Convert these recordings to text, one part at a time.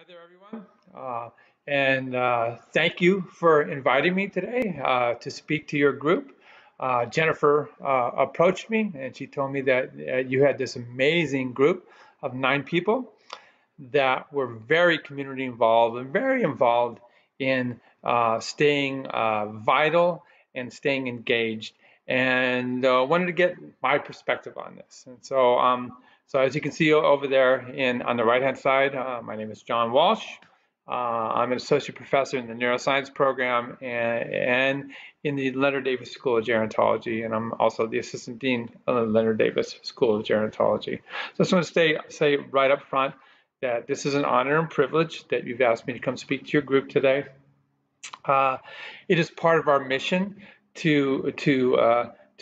Hi there, everyone. And thank you for inviting me today to speak to your group. Jennifer approached me and she told me that you had this amazing group of 9 people that were very community involved and very involved in staying vital and staying engaged, and wanted to get my perspective on this. And so as you can see over there on the right-hand side, my name is John Walsh. I'm an associate professor in the neuroscience program and in the Leonard Davis School of Gerontology, and I'm also the assistant dean of the Leonard Davis School of Gerontology. So I just want to say right up front that this is an honor and privilege that you've asked me to come speak to your group today. It is part of our mission to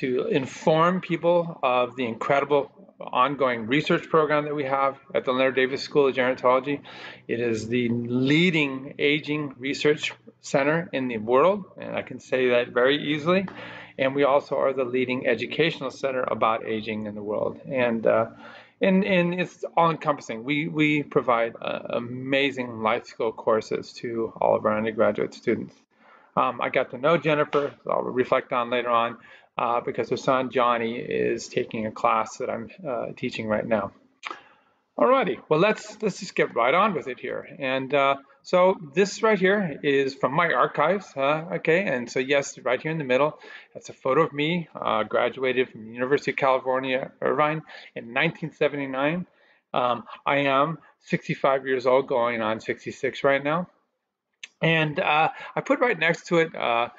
inform people of the incredible ongoing research program that we have at the Leonard Davis School of Gerontology. It is the leading aging research center in the world, and I can say that very easily. And we also are the leading educational center about aging in the world. And it's all encompassing. We provide amazing life skill courses to all of our undergraduate students. I got to know Jennifer, so I'll reflect on later on, because her son Johnny is taking a class that I'm teaching right now. Alrighty, well let's just get right on with it here. And so this right here is from my archives, okay? And so yes, right here in the middle, that's a photo of me, graduated from the University of California, Irvine in 1979. I am 65 years old, going on 66 right now. And I put right next to it a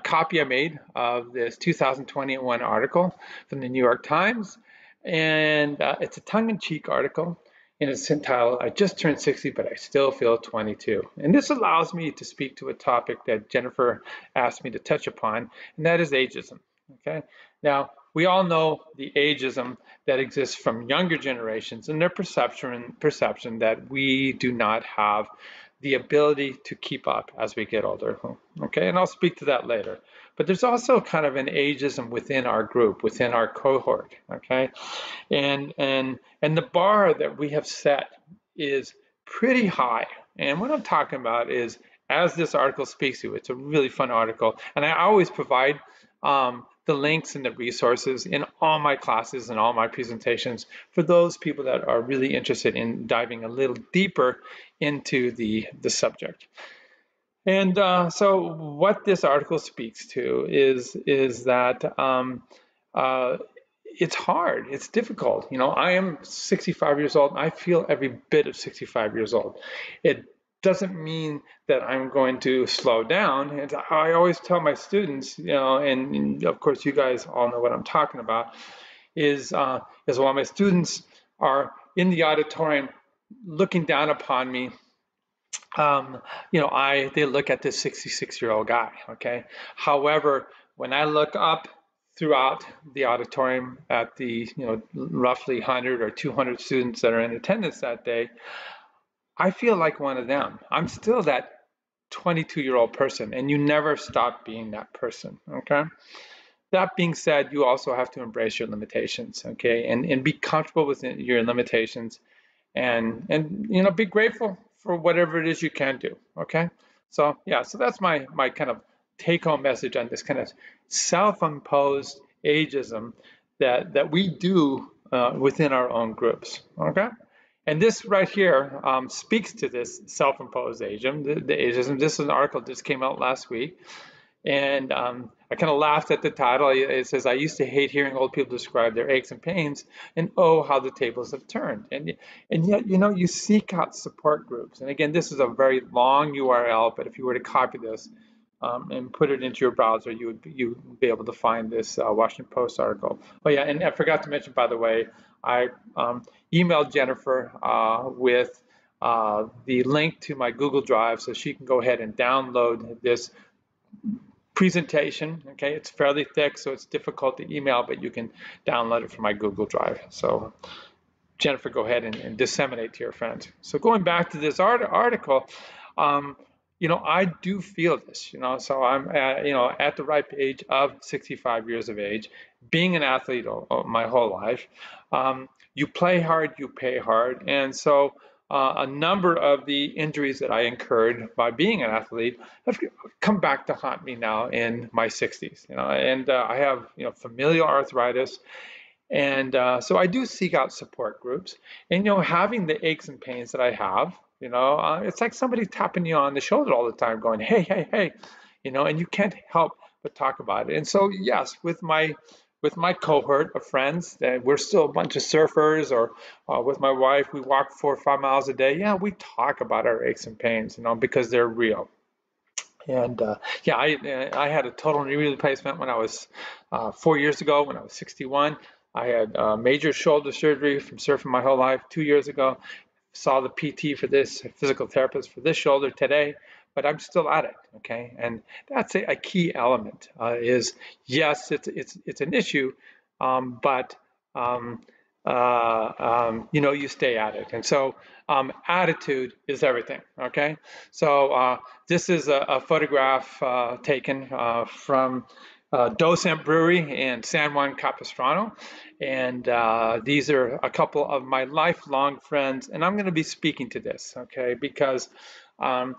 copy I made of this 2021 article from the New York Times. And it's a tongue-in-cheek article, and it's entitled, "I just turned 60, but I still feel 22." And this allows me to speak to a topic that Jennifer asked me to touch upon, and that is ageism. Okay. Now, we all know the ageism that exists from younger generations and their perception that we do not have the ability to keep up as we get older. Okay, and I'll speak to that later. But there's also kind of an ageism within our group, within our cohort. Okay, and the bar that we have set is pretty high. And what I'm talking about is, as this article speaks to, it's a really fun article, and I always provide the links and the resources in all my classes and all my presentations for those people that are really interested in diving a little deeper into the subject. And so what this article speaks to is that it's hard, it's difficult. You know, I am 65 years old, and I feel every bit of 65 years old. It doesn't mean that I'm going to slow down. And I always tell my students, you know, and of course you guys all know what I'm talking about, is while my students are in the auditorium looking down upon me, you know, they look at this 66-year-old guy, okay? However, when I look up throughout the auditorium at the, you know, roughly 100 or 200 students that are in attendance that day, I feel like one of them. I'm still that 22-year-old person, and you never stop being that person, okay? That being said, you also have to embrace your limitations, okay? And be comfortable with your limitations, and you know, be grateful for whatever it is you can do, okay? So yeah, so that's my kind of take-home message on this kind of self-imposed ageism that we do within our own groups, okay? And this right here speaks to this self-imposed ageism, the ageism. This is an article that just came out last week. And I kind of laughed at the title. It says, "I used to hate hearing old people describe their aches and pains, and oh, how the tables have turned." And yet, you know, you seek out support groups. And again, this is a very long URL, but if you were to copy this and put it into your browser, you would be able to find this Washington Post article. Oh yeah, and I forgot to mention, by the way, I emailed Jennifer with the link to my Google Drive so she can go ahead and download this presentation. Okay, it's fairly thick, so it's difficult to email, but you can download it from my Google Drive. So Jennifer, go ahead and disseminate to your friends. So going back to this article, you know, I do feel this, you know, so I'm you know, at the ripe age of 65 years of age, being an athlete my whole life. You play hard, you pay hard. And so a number of the injuries that I incurred by being an athlete have come back to haunt me now in my 60s. And I have familial arthritis, and so I do seek out support groups. And having the aches and pains that I have, it's like somebody tapping you on the shoulder all the time, going, "Hey, hey, hey," and you can't help but talk about it. And so yes, with my cohort of friends, that we're still a bunch of surfers, or with my wife, we walk 4 or 5 miles a day. Yeah, we talk about our aches and pains, because they're real. And yeah, I had a total knee replacement when I was 4 years ago, when I was 61. I had major shoulder surgery from surfing my whole life 2 years ago. Saw the PT for this, physical therapist for this shoulder today, but I'm still at it. Okay, and that's a key element. Is yes, it's an issue, but you stay at it. And so attitude is everything. Okay, so this is a photograph taken from Docent Brewery in San Juan Capistrano. And these are a couple of my lifelong friends. And I'm going to be speaking to this, okay, because one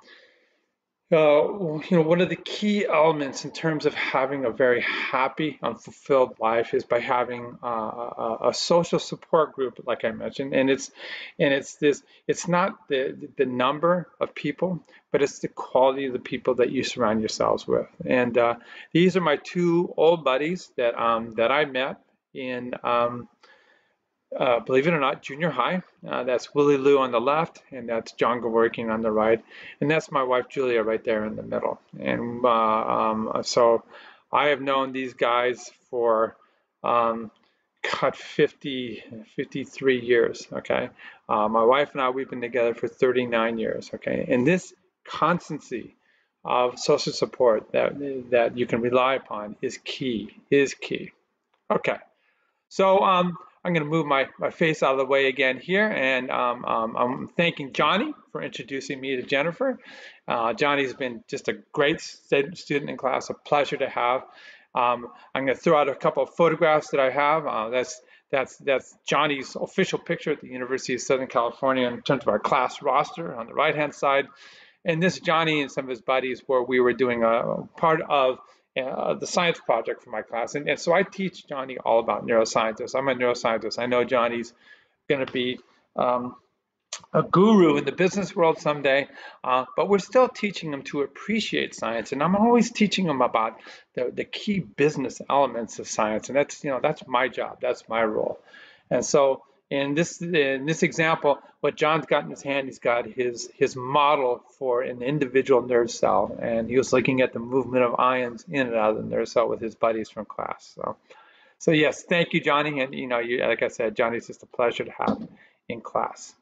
of the key elements in terms of having a very happy and fulfilled life is by having a social support group, like I mentioned. And it's not the number of people, but it's the quality of the people that you surround yourselves with. And these are my two old buddies that I met in believe it or not, junior high. That's Willie Lou on the left, and that's John Gaworking on the right. And that's my wife, Julia, right there in the middle. And so I have known these guys for, 53 years, okay? My wife and I, we've been together for 39 years, okay? And this constancy of social support that you can rely upon is key, Okay. So I'm going to move my face out of the way again here, and I'm thanking Johnny for introducing me to Jennifer. Johnny's been just a great student in class, a pleasure to have. I'm going to throw out a couple of photographs that I have. That's Johnny's official picture at the University of Southern California in terms of our class roster on the right-hand side. And this Johnny and some of his buddies, where we were doing a part of the science project for my class. And so I teach Johnny all about neuroscientists. I'm a neuroscientist. I know Johnny's going to be a guru in the business world someday, but we're still teaching him to appreciate science. And I'm always teaching him about the key business elements of science. And that's my job. That's my role. And so in this example, what John's got in his hand, he's got his model for an individual nerve cell, and he was looking at the movement of ions in and out of the nerve cell with his buddies from class. So yes, thank you, Johnny. And like I said, Johnny's just a pleasure to have in class.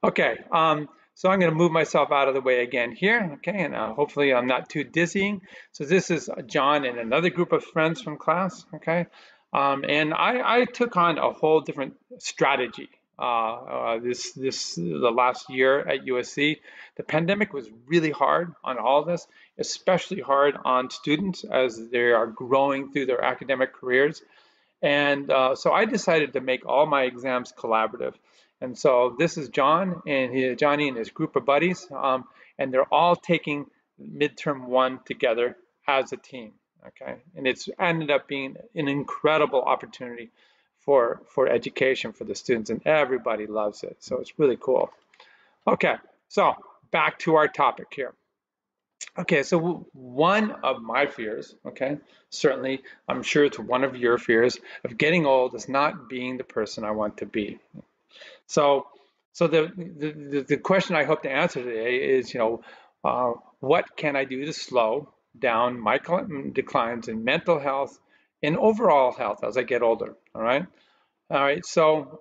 Okay, so I'm going to move myself out of the way again here. Okay, and hopefully I'm not too dizzying. So this is John and another group of friends from class. Okay. And I took on a whole different strategy the last year at USC. The pandemic was really hard on all of us, especially hard on students as they are growing through their academic careers. And so I decided to make all my exams collaborative. And so this is Johnny and his group of buddies, and they're all taking midterm 1 together as a team. Okay, and it's ended up being an incredible opportunity for education for the students, and everybody loves it. So it's really cool. Okay, so back to our topic here. Okay, so one of my fears, okay, certainly I'm sure it's one of your fears, of getting old is not being the person I want to be. So the question I hope to answer today is, what can I do to slow down my declines in mental health and overall health as I get older? All right. So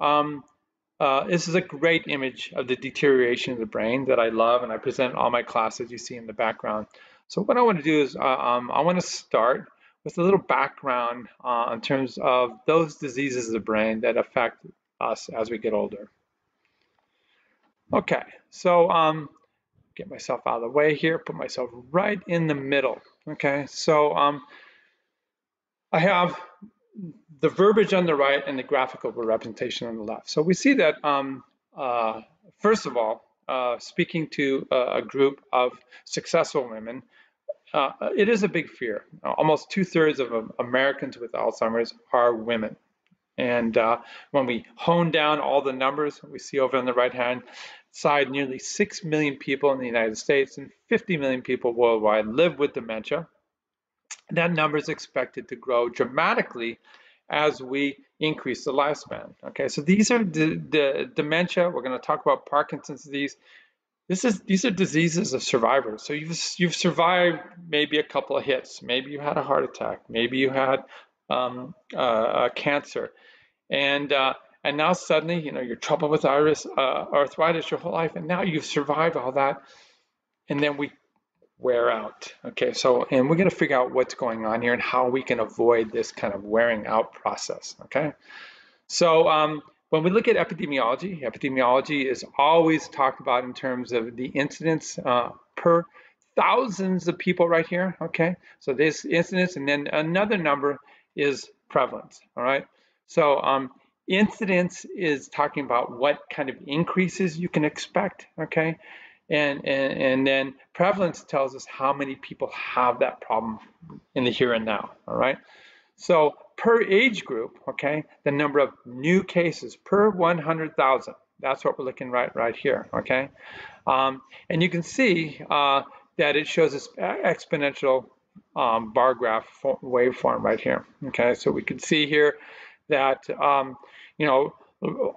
this is a great image of the deterioration of the brain that I love, and I present in all my classes you see in the background. So what I want to do is I want to start with a little background in terms of those diseases of the brain that affect us as we get older. Okay, so get myself out of the way here, put myself right in the middle. Okay, so I have the verbiage on the right and the graphical representation on the left. So we see that First of all, speaking to a group of successful women, it is a big fear. Almost 2/3 of Americans with Alzheimer's are women. And when we hone down all the numbers, we see over on the right-hand side, nearly 6 million people in the United States and 50 million people worldwide live with dementia. That number is expected to grow dramatically as we increase the lifespan. Okay, so these are the dementia. We're going to talk about Parkinson's disease. These are diseases of survivors. So you've survived maybe a couple of hits. Maybe you had a heart attack. Maybe you had cancer, and now suddenly you're troubled with arthritis your whole life, and now you've survived all that, and then we wear out. Okay, so and we're going to figure out what's going on here and how we can avoid this kind of wearing out process. Okay, so when we look at epidemiology, epidemiology is always talked about in terms of the incidence per thousands of people right here. Okay, so this incidence, and then another number is prevalence. All right, so incidence is talking about what kind of increases you can expect. Okay, and then prevalence tells us how many people have that problem in the here and now. All right. So per age group, okay, the number of new cases per 100,000. That's what we're looking right here, okay? And you can see that it shows this exponential bar graph waveform right here, okay? So we can see here that,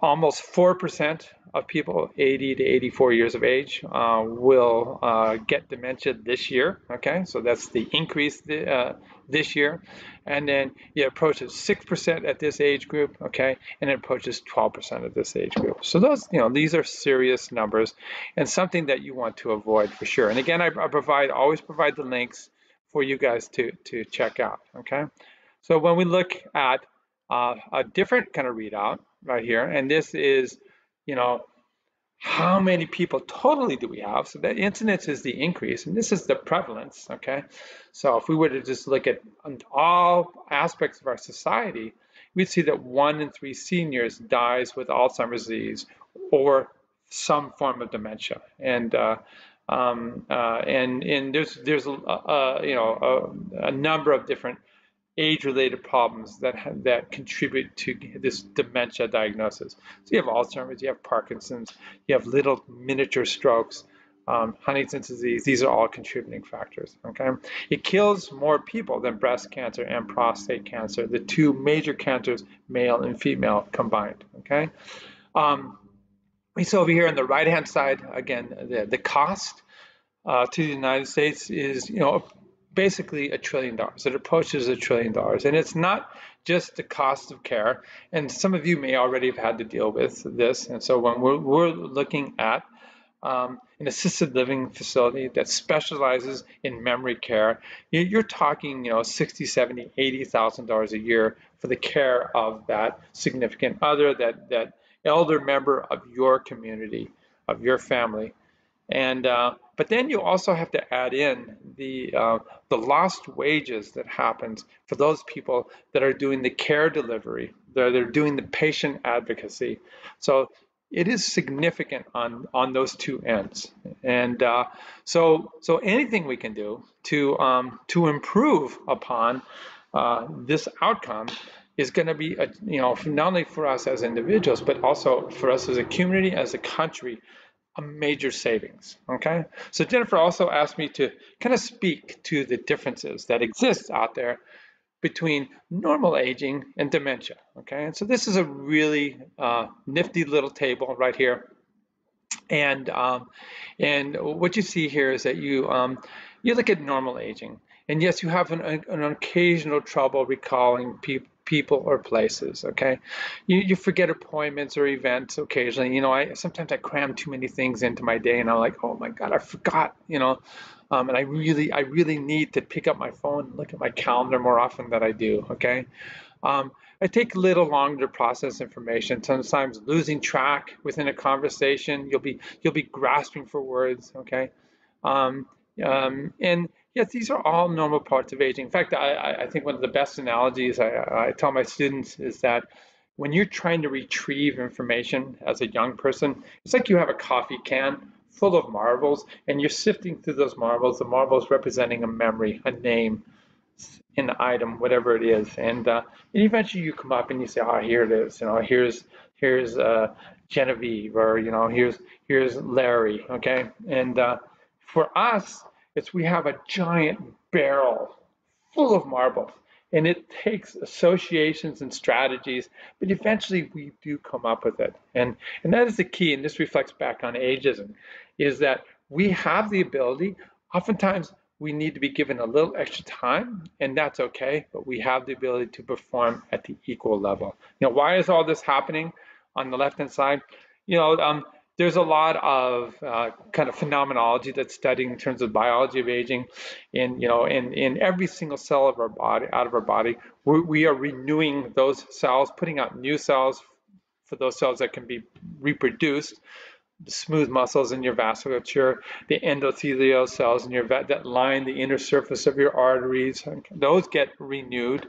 almost 4% of people 80 to 84 years of age will get dementia this year, okay? So that's the increase this year. And then it approaches 6% at this age group, okay? And it approaches 12% at this age group. So those, these are serious numbers and something that you want to avoid for sure. And again, I always provide the links for you guys to check out, okay? So when we look at a different kind of readout right here, and this is, how many people totally do we have? So the incidence is the increase, and this is the prevalence, okay? So if we were to just look at all aspects of our society, we'd see that 1 in 3 seniors dies with Alzheimer's disease or some form of dementia. And there's a number of different age-related problems that contribute to this dementia diagnosis. So you have Alzheimer's, you have Parkinson's, you have little miniature strokes, Huntington's disease. These are all contributing factors, okay? It kills more people than breast cancer and prostate cancer, the two major cancers, male and female combined, okay? We see over here on the right-hand side, again, the cost to the United States is, basically $1 trillion. It approaches $1 trillion, and it's not just the cost of care. And some of you may already have had to deal with this. And so when we're looking at an assisted living facility that specializes in memory care, you're talking, $60,000, $70,000, $80,000 a year for the care of that significant other, that elder member of your community, of your family. And but then you also have to add in the lost wages that happens for those people that are doing the care delivery, that are doing the patient advocacy. So it is significant on those two ends. And so anything we can do to improve upon this outcome is going to be, not only for us as individuals, but also for us as a community, as a country, a major savings, okay? So Jennifer also asked me to kind of speak to the differences that exist out there between normal aging and dementia, okay? And so this is a really nifty little table right here. And what you see here is that you look at normal aging, and yes, you have an occasional trouble recalling people or places, okay? You forget appointments or events occasionally. Sometimes I cram too many things into my day, and I'm like, oh my God, I forgot, and I really need to pick up my phone and look at my calendar more often than I do, okay? I take a little longer to process information, sometimes losing track within a conversation. You'll be grasping for words, okay? And yes, these are all normal parts of aging. In fact, I think one of the best analogies I tell my students is that when you're trying to retrieve information as a young person, it's like you have a coffee can full of marbles and you're sifting through those marbles, the marbles representing a memory, a name, an item, whatever it is, and eventually you come up and you say, oh, here it is, here's Genevieve, or here's Larry, okay? And for us, we have a giant barrel full of marbles, and it takes associations and strategies, but eventually we do come up with it, and that is the key. And this reflects back on ageism, is that we have the ability. Oftentimes we need to be given a little extra time, and that's okay, but we have the ability to perform at the equal level. Why is all this happening on the left-hand side? There's a lot of kind of phenomenology that's studied in terms of biology of aging. In every single cell of our body, out of our body, we are renewing those cells, putting out new cells for those cells that can be reproduced. The smooth muscles in your vasculature, the endothelial cells in your that line the inner surface of your arteries, those get renewed.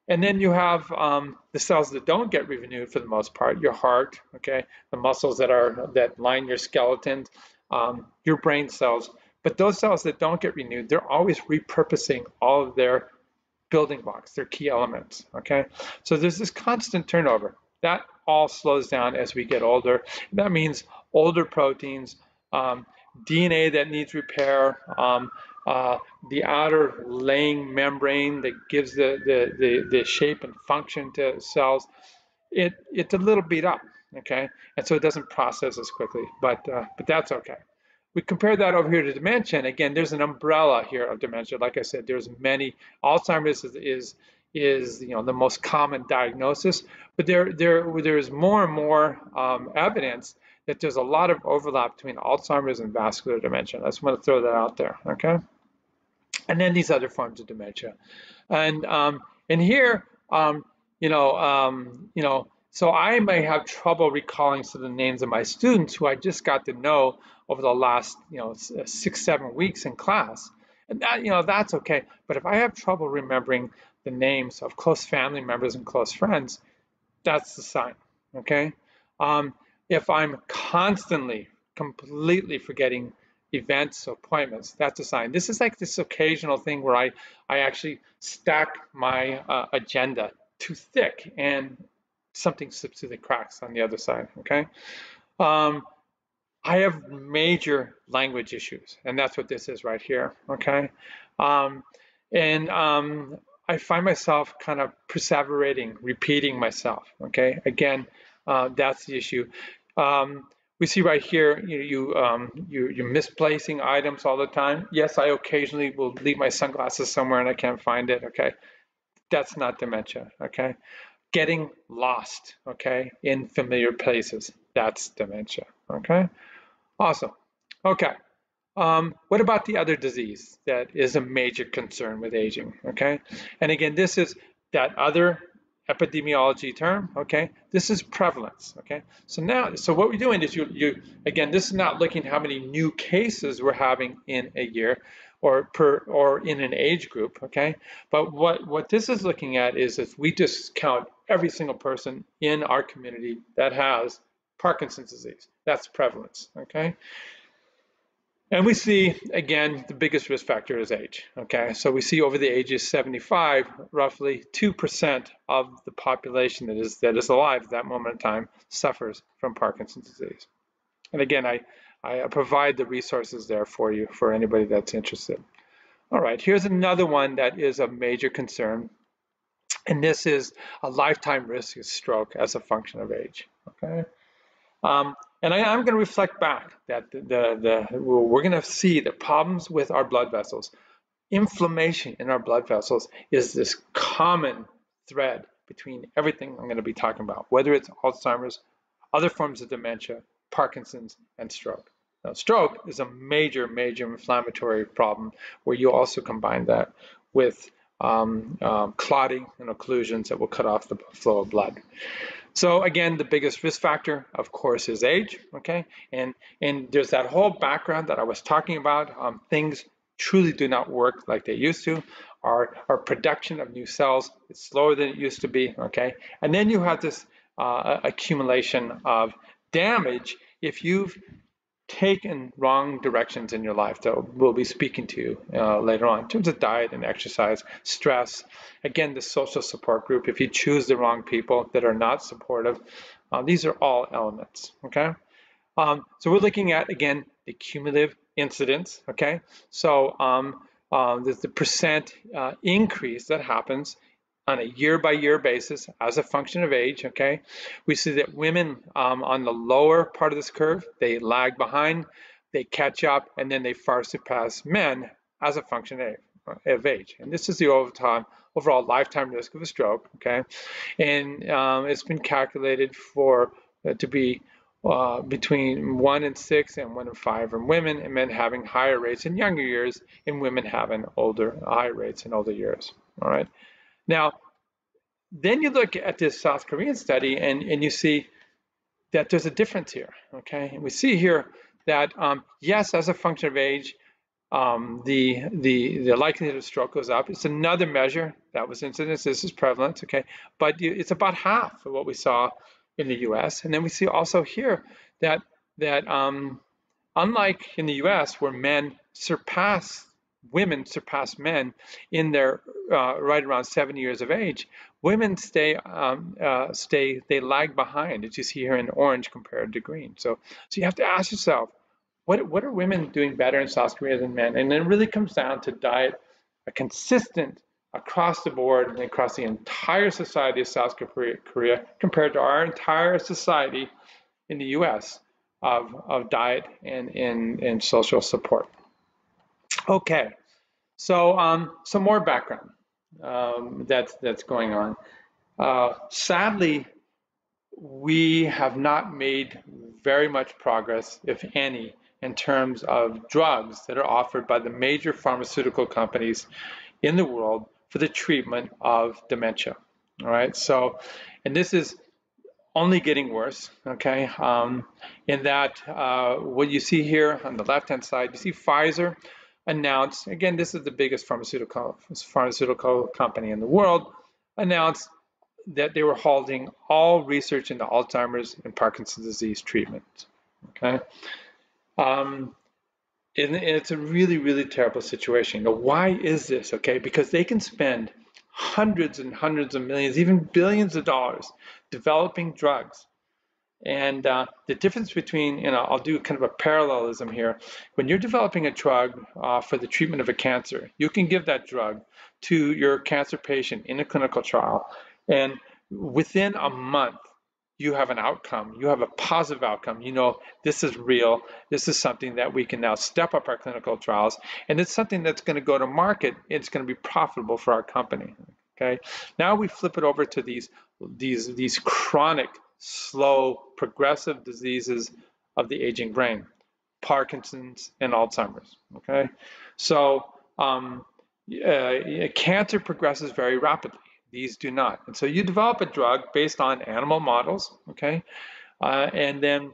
And then you have the cells that don't get renewed for the most part, your heart, okay, the muscles that line your skeleton, your brain cells. But those cells that don't get renewed, they're always repurposing all of their building blocks, their key elements, okay? So there's this constant turnover. That all slows down as we get older. That means older proteins, DNA that needs repair, the outer laying membrane that gives the shape and function to cells, it's a little beat up, okay? And so it doesn't process as quickly, but that's okay. We compare that over here to dementia, and again, there's an umbrella here of dementia. Like I said, there's many. Alzheimer's is the most common diagnosis, but there is more and more evidence that there's a lot of overlap between Alzheimer's and vascular dementia. I just want to throw that out there, okay? And then these other forms of dementia, and here, so I may have trouble recalling some of the names of my students who I just got to know over the last 6-7 weeks in class, and that that's okay. But if I have trouble remembering the names of close family members and close friends, that's the sign, okay? If I'm constantly, completely forgetting events, appointments, that's a sign. This is like this occasional thing where I actually stack my agenda too thick and something slips through the cracks on the other side, okay? I have major language issues, and that's what this is right here, okay? I find myself kind of perseverating, repeating myself, okay? Again, that's the issue. We see right here, you're misplacing items all the time. Yes, I occasionally will leave my sunglasses somewhere and I can't find it, okay? That's not dementia, okay? Getting lost, okay, in familiar places, that's dementia, okay? Awesome, okay. What about the other disease that is a major concern with aging, okay? And again, this is that other epidemiology term, okay? This is prevalence, okay? So what we're doing is again, this is not looking at how many new cases we're having in a year or in an age group, okay? But what this is looking at is if we just count every single person in our community that has Parkinson's disease, that's prevalence, okay? And we see, again, the biggest risk factor is age, okay? So we see over the age of 75, roughly 2% of the population that is alive at that moment in time suffers from Parkinson's disease. And again, I provide the resources there for you, for anybody that's interested. All right, here's another one that is a major concern, and this is a lifetime risk of stroke as a function of age, okay? And I'm going to reflect back that we're going to see the problems with our blood vessels. Inflammation in our blood vessels is this common thread between everything I'm going to be talking about, whether it's Alzheimer's, other forms of dementia, Parkinson's, and stroke. Now, stroke is a major, major inflammatory problem where you also combine that with clotting and occlusions that will cut off the flow of blood. So again, the biggest risk factor, of course, is age, okay? And there's that whole background that I was talking about. Things truly do not work like they used to. our production of new cells is slower than it used to be, okay? And then you have this accumulation of damage if you've taken wrong directions in your life that we'll be speaking to later on in terms of diet and exercise, stress, again, the social support group, if you choose the wrong people that are not supportive, these are all elements, okay? So we're looking at, again, the cumulative incidence, okay? So there's the percent increase that happens on a year-by-year basis as a function of age, okay? We see that women on the lower part of this curve, they lag behind, they catch up, and then they far surpass men as a function of age. And this is the overall lifetime risk of a stroke, okay? And it's been calculated for to be between 1 in 6 and 1 in 5 in women, and men having higher rates in younger years, and women having higher rates in older years, all right? Now, then you look at this South Korean study and you see that there's a difference here, okay? And we see here that, yes, as a function of age, the likelihood of stroke goes up. It's another measure. That was incidence. This is prevalence, okay? But it's about half of what we saw in the US. And then we see also here that unlike in the US, where women surpass men in their right around 7 years of age, women they lag behind, as you see here in orange compared to green. So you have to ask yourself, what are women doing better in South Korea than men? And it really comes down to diet, a consistent across the board and across the entire society of South Korea compared to our entire society in the US of diet and social support. Okay, so some more background that's going on. Sadly, we have not made very much progress, if any, in terms of drugs that are offered by the major pharmaceutical companies in the world for the treatment of dementia. All right, so, and this is only getting worse, okay? In that, what you see here on the left-hand side, you see Pfizer announced, again, this is the biggest pharmaceutical company in the world, announced that they were halting all research into Alzheimer's and Parkinson's disease treatment, okay? And it's a really, really terrible situation. Now, why is this, okay? Because they can spend hundreds and hundreds of millions, even billions of dollars developing drugs. And the difference between, I'll do kind of a parallelism here. When you're developing a drug for the treatment of a cancer, you can give that drug to your cancer patient in a clinical trial, and within a month, you have an outcome, you have a positive outcome, this is real, this is something that we can now step up our clinical trials, and it's something that's going to go to market, it's going to be profitable for our company, okay? Now we flip it over to these chronic, slow, progressive diseases of the aging brain, Parkinson's and Alzheimer's, okay? So cancer progresses very rapidly. These do not. And so you develop a drug based on animal models, okay? And then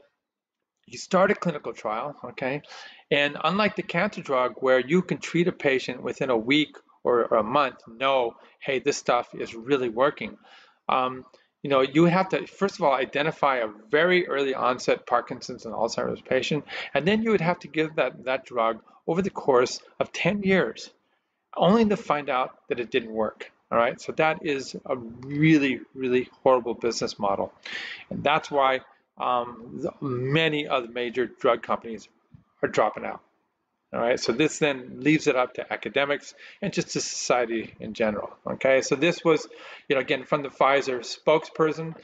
you start a clinical trial, okay? And unlike the cancer drug where you can treat a patient within a week or a month, know, hey, this stuff is really working. You have to, first of all, identify a very early onset Parkinson's and Alzheimer's patient, and then you would have to give that drug over the course of 10 years, only to find out that it didn't work. All right, so that is a really, really horrible business model. And that's why many of the major drug companies are dropping out. All right, so this then leaves it up to academics and just to society in general. Okay, so this was, again, from the Pfizer spokesperson.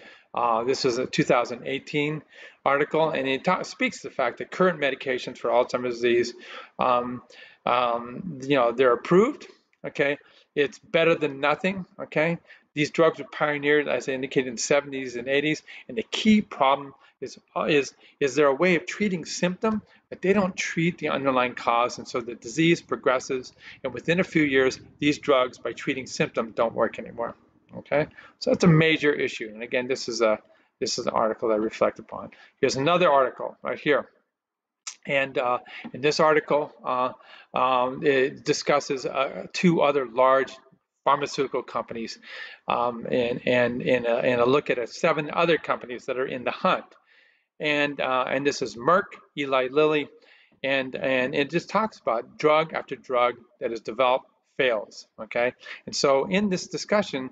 This was a 2018 article, and it speaks to the fact that current medications for Alzheimer's disease, they're approved. Okay, it's better than nothing, okay? These drugs were pioneered, as I indicated, in the 70s and 80s, and the key problem is there a way of treating symptom, but they don't treat the underlying cause, and so the disease progresses, and within a few years, these drugs, by treating symptom, don't work anymore, okay? So that's a major issue, and again, this is an article that I reflect upon. Here's another article right here. And in this article, it discusses two other large pharmaceutical companies, and a look at 7 other companies that are in the hunt. And this is Merck, Eli Lilly, and it just talks about drug after drug that is developed fails. Okay, and so in this discussion,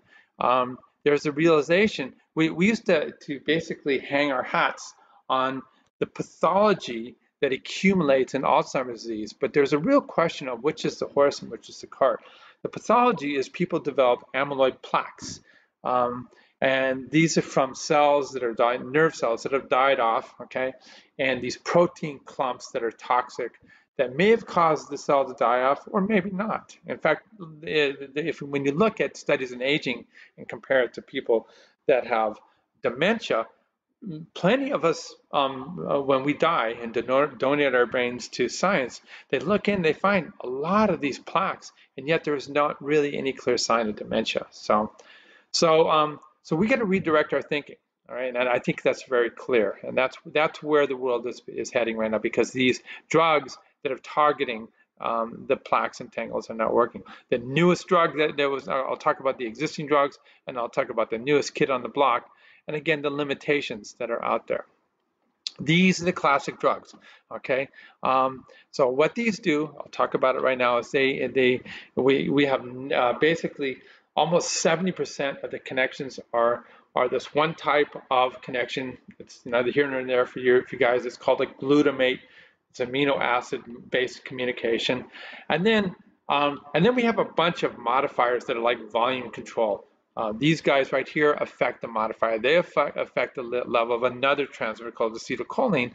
there's a realization we used to basically hang our hats on the pathology that accumulates in Alzheimer's disease, but there's a real question of which is the horse and which is the cart. The pathology is people develop amyloid plaques. And these are from cells that are died, nerve cells that have died off, okay? And these protein clumps that are toxic that may have caused the cell to die off or maybe not. In fact, when you look at studies in aging and compare it to people that have dementia, plenty of us, when we die and donate our brains to science, they look in, they find a lot of these plaques, and yet there's not really any clear sign of dementia. So we got to redirect our thinking, all right? And I think that's very clear, and that's where the world is heading right now, because these drugs that are targeting the plaques and tangles are not working. The newest drug that there was, I'll talk about the existing drugs, and I'll talk about the newest kid on the block, and again, the limitations that are out there. These are the classic drugs, okay? So what these do, I'll talk about it right now, is we have basically almost 70% of the connections are this one type of connection. It's neither here nor there for you guys. It's called a glutamate. It's amino acid based communication. And then we have a bunch of modifiers that are like volume control. These guys right here affect the modifier. They affect the level of another transmitter called acetylcholine.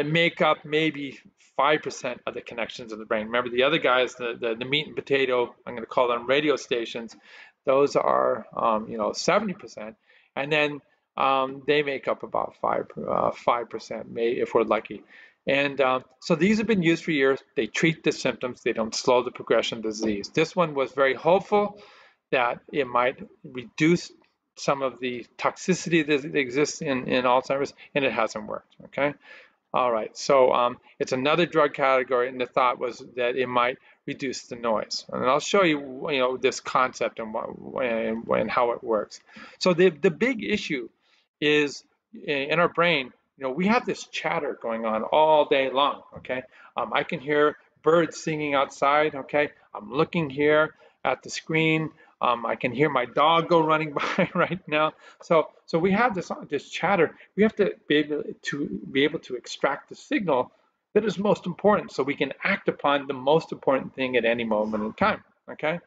Make up maybe 5% of the connections in the brain. Remember, the other guys, the meat and potato, I'm going to call them radio stations, those are 70%, and then they make up about 5%, maybe, if we're lucky. And so these have been used for years. They treat the symptoms. They don't slow the progression of the disease. This one was very hopeful that it might reduce some of the toxicity that exists in Alzheimer's, and it hasn't worked, okay? All right, so it's another drug category, and the thought was that it might reduce the noise. And I'll show you, this concept and how it works. So the big issue is in our brain, we have this chatter going on all day long, okay? I can hear birds singing outside, okay? I'm looking here at the screen. I can hear my dog go running by right now. So we have this chatter. We have to be able to extract the signal that is most important, so we can act upon the most important thing at any moment in time. Okay.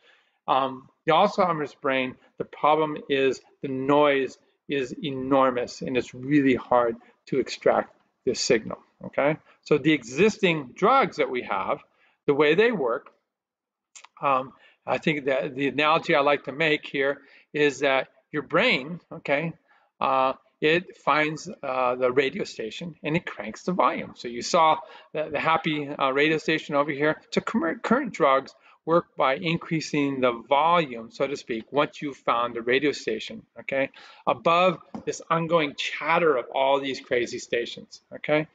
The Alzheimer's brain, the problem is the noise is enormous, and it's really hard to extract this signal. Okay. So the existing drugs that we have, the way they work. I think that the analogy I like to make here is that your brain, okay, it finds the radio station and it cranks the volume. So you saw the happy radio station over here. So current drugs work by increasing the volume, so to speak, once you've found the radio station, okay, above this ongoing chatter of all these crazy stations, okay.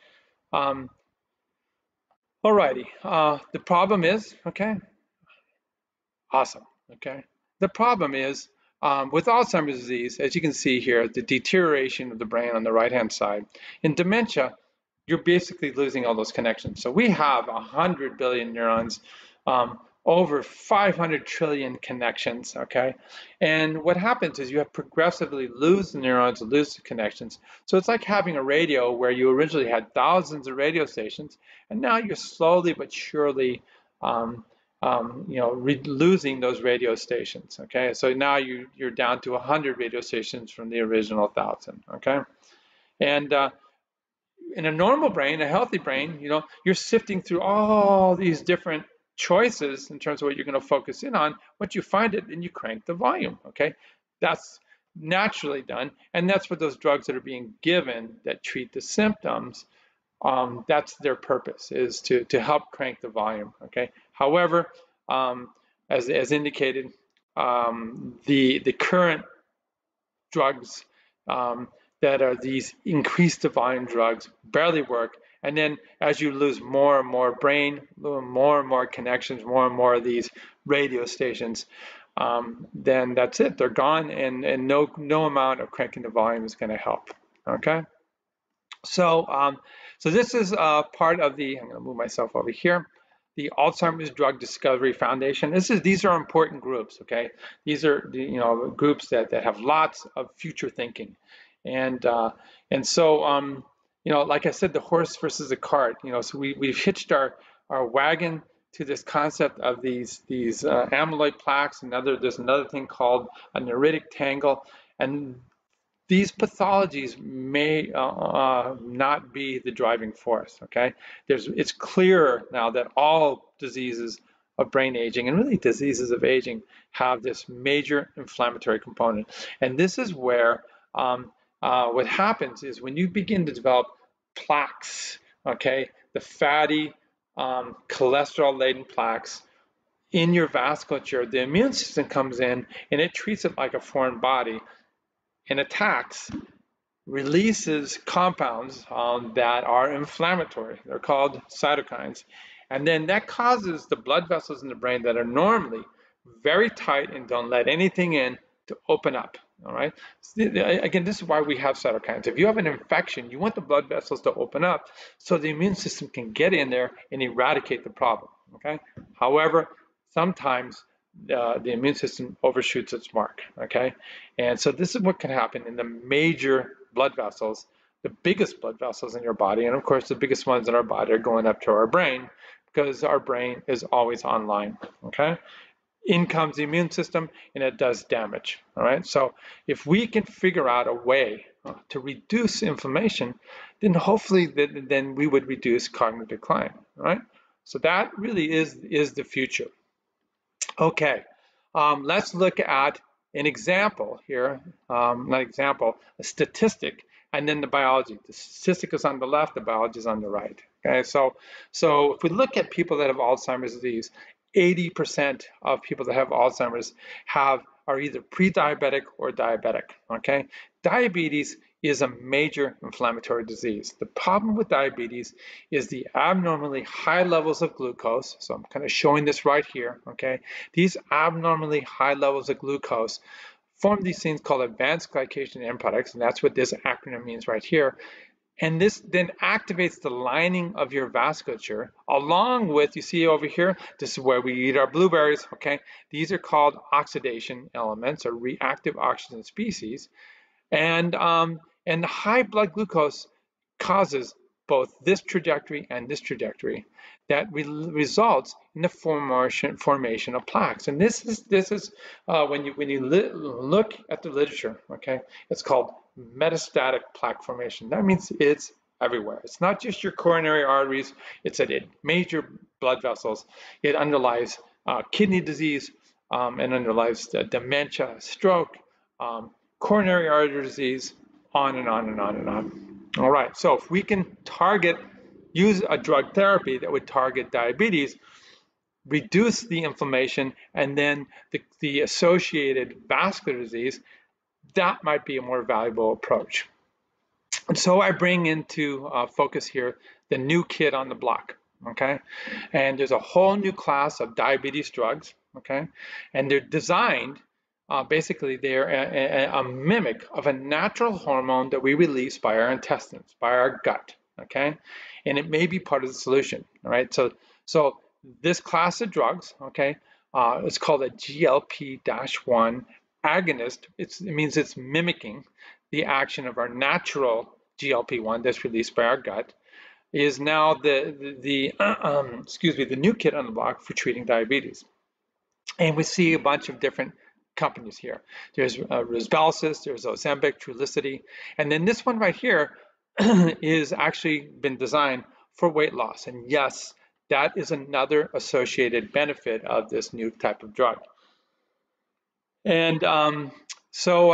Alrighty, the problem is, okay, awesome, okay. The problem is with Alzheimer's disease, as you can see here, the deterioration of the brain on the right-hand side. In dementia, you're basically losing all those connections. So we have 100 billion neurons, over 500 trillion connections, okay? And what happens is you have progressively lose the neurons, lose the connections. So it's like having a radio where you originally had thousands of radio stations, and now you're slowly but surely losing those radio stations, okay? So now you're down to 100 radio stations from the original 1,000, okay? And in a normal brain, a healthy brain, you're sifting through all these different choices in terms of what you're going to focus in on. Once you find it, then you crank the volume, okay? That's naturally done, and that's what those drugs that are being given that treat the symptoms, that's their purpose, is to help crank the volume, okay? However, as indicated, the current drugs that are these increase the volume drugs barely work. And then as you lose more and more brain, more and more connections, more and more of these radio stations, then that's it. They're gone, and no amount of cranking the volume is going to help. Okay. So so this is part of the. I'm going to move myself over here. The Alzheimer's Drug Discovery Foundation. These are important groups. Okay. These are groups that have lots of future thinking, and so like I said, the horse versus the cart. So we've hitched our wagon to this concept of these amyloid plaques, and there's another thing called a neuritic tangle, and these pathologies may not be the driving force. Okay, it's clear now that all diseases of brain aging, and really diseases of aging, have this major inflammatory component, and this is where what happens is when you begin to develop plaques, okay, the fatty cholesterol-laden plaques in your vasculature, the immune system comes in and it treats it like a foreign body and attacks, releases compounds that are inflammatory. They're called cytokines. And then that causes the blood vessels in the brain that are normally very tight and don't let anything in to open up. All right. Again, this is why we have cytokines. If you have an infection, you want the blood vessels to open up so the immune system can get in there and eradicate the problem. Okay. However, sometimes the immune system overshoots its mark. Okay. And so this is what can happen in the major blood vessels, the biggest blood vessels in your body. And of course, the biggest ones in our body are going up to our brain because our brain is always online. Okay. In comes the immune system and it does damage. All right. So if we can figure out a way to reduce inflammation, then hopefully then we would reduce cognitive decline. All right. So that really is the future. Okay. Let's look at an example here, not example, a statistic, and then the biology. The statistic is on the left, the biology is on the right. Okay, so if we look at people that have Alzheimer's disease, 80% of people that have Alzheimer's are either pre-diabetic or diabetic. Okay, diabetes is a major inflammatory disease. The problem with diabetes is the abnormally high levels of glucose. So I'm kind of showing this right here. Okay, these abnormally high levels of glucose form these things called advanced glycation end products, and that's what this acronym means right here. And this then activates the lining of your vasculature along with, you see over here, this is where we eat our blueberries, okay? These are called oxidation elements or reactive oxygen species. And the high blood glucose causes both this trajectory and this trajectory that results in the formation of plaques. And this is when you look at the literature, okay, it's called metastatic plaque formation. That means it's everywhere. It's not just your coronary arteries, it's at major blood vessels. It underlies kidney disease and underlies dementia, stroke, coronary artery disease, on and on and on and on. All right, so if we can use a drug therapy that would target diabetes, reduce the inflammation, and then the associated vascular disease, that might be a more valuable approach. And so I bring into focus here the new kid on the block, okay? And there's a whole new class of diabetes drugs, okay? And they're designed, basically they're a mimic of a natural hormone that we release by our intestines, by our gut, okay? And it may be part of the solution, all right? So this class of drugs, okay, it's called a GLP-1 agonist. It means it's mimicking the action of our natural GLP-1 that's released by our gut, is now the new kid on the block for treating diabetes. And we see a bunch of different companies here. There's Rybelsus, there's Ozempic, Trulicity, and then this one right here is actually been designed for weight loss. And yes, that is another associated benefit of this new type of drug. And so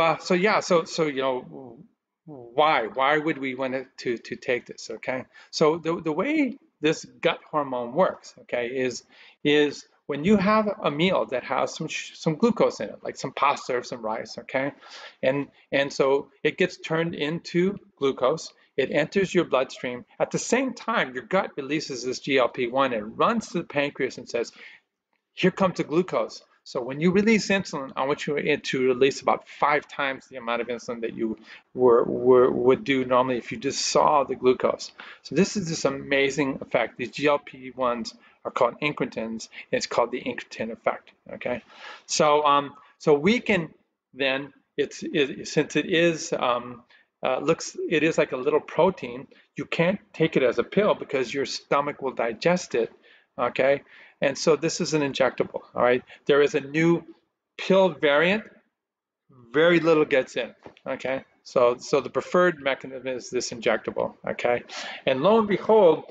why would we want to take this? Okay, so the way this gut hormone works, okay, is when you have a meal that has some glucose in it, like some pasta or some rice, okay, and so it gets turned into glucose. it enters your bloodstream. At the same time, your gut releases this GLP-1 and runs to the pancreas and says, here comes the glucose. So when you release insulin, I want you to release about 5 times the amount of insulin that you would do normally if you just saw the glucose. So this is this amazing effect. These GLP-1s are called incretins, and it's called the incretin effect. Okay, so so we can then, since it is it is like a little protein, you can't take it as a pill because your stomach will digest it. Okay, and so this is an injectable. All right, there is a new pill variant. Very little gets in. Okay, so the preferred mechanism is this injectable. Okay, and lo and behold,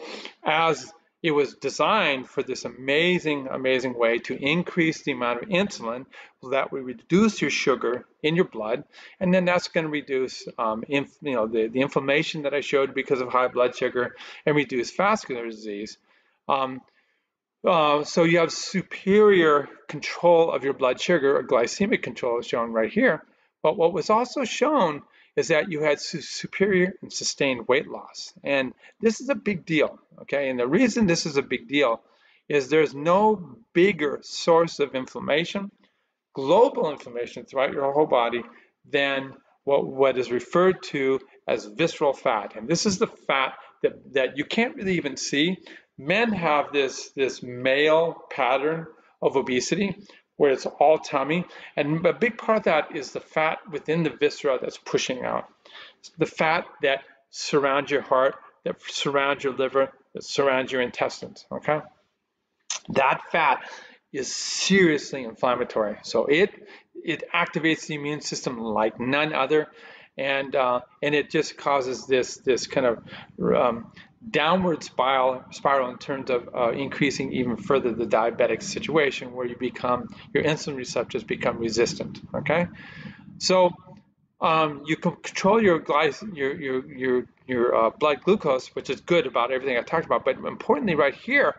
as it was designed for this amazing way to increase the amount of insulin, so that we reduce your sugar in your blood, and then that's going to reduce the inflammation that I showed because of high blood sugar, and reduce vascular disease. So you have superior control of your blood sugar, or glycemic control is shown right here. But what was also shown is that you had superior and sustained weight loss. And this is a big deal, okay? And the reason this is a big deal is there's no bigger source of inflammation, global inflammation throughout your whole body, than what is referred to as visceral fat. And this is the fat that you can't really even see. Men have this male pattern of obesity where it's all tummy, and a big part of that is the fat within the viscera that's pushing out. The fat that surrounds your heart, that surrounds your liver, that surrounds your intestines, okay? That fat is seriously inflammatory. So it activates the immune system like none other, and it just causes this kind of downward spiral in terms of increasing even further the diabetic situation, where your insulin receptors become resistant. Okay, so you can control your blood glucose, which is good about everything I talked about. But importantly, right here,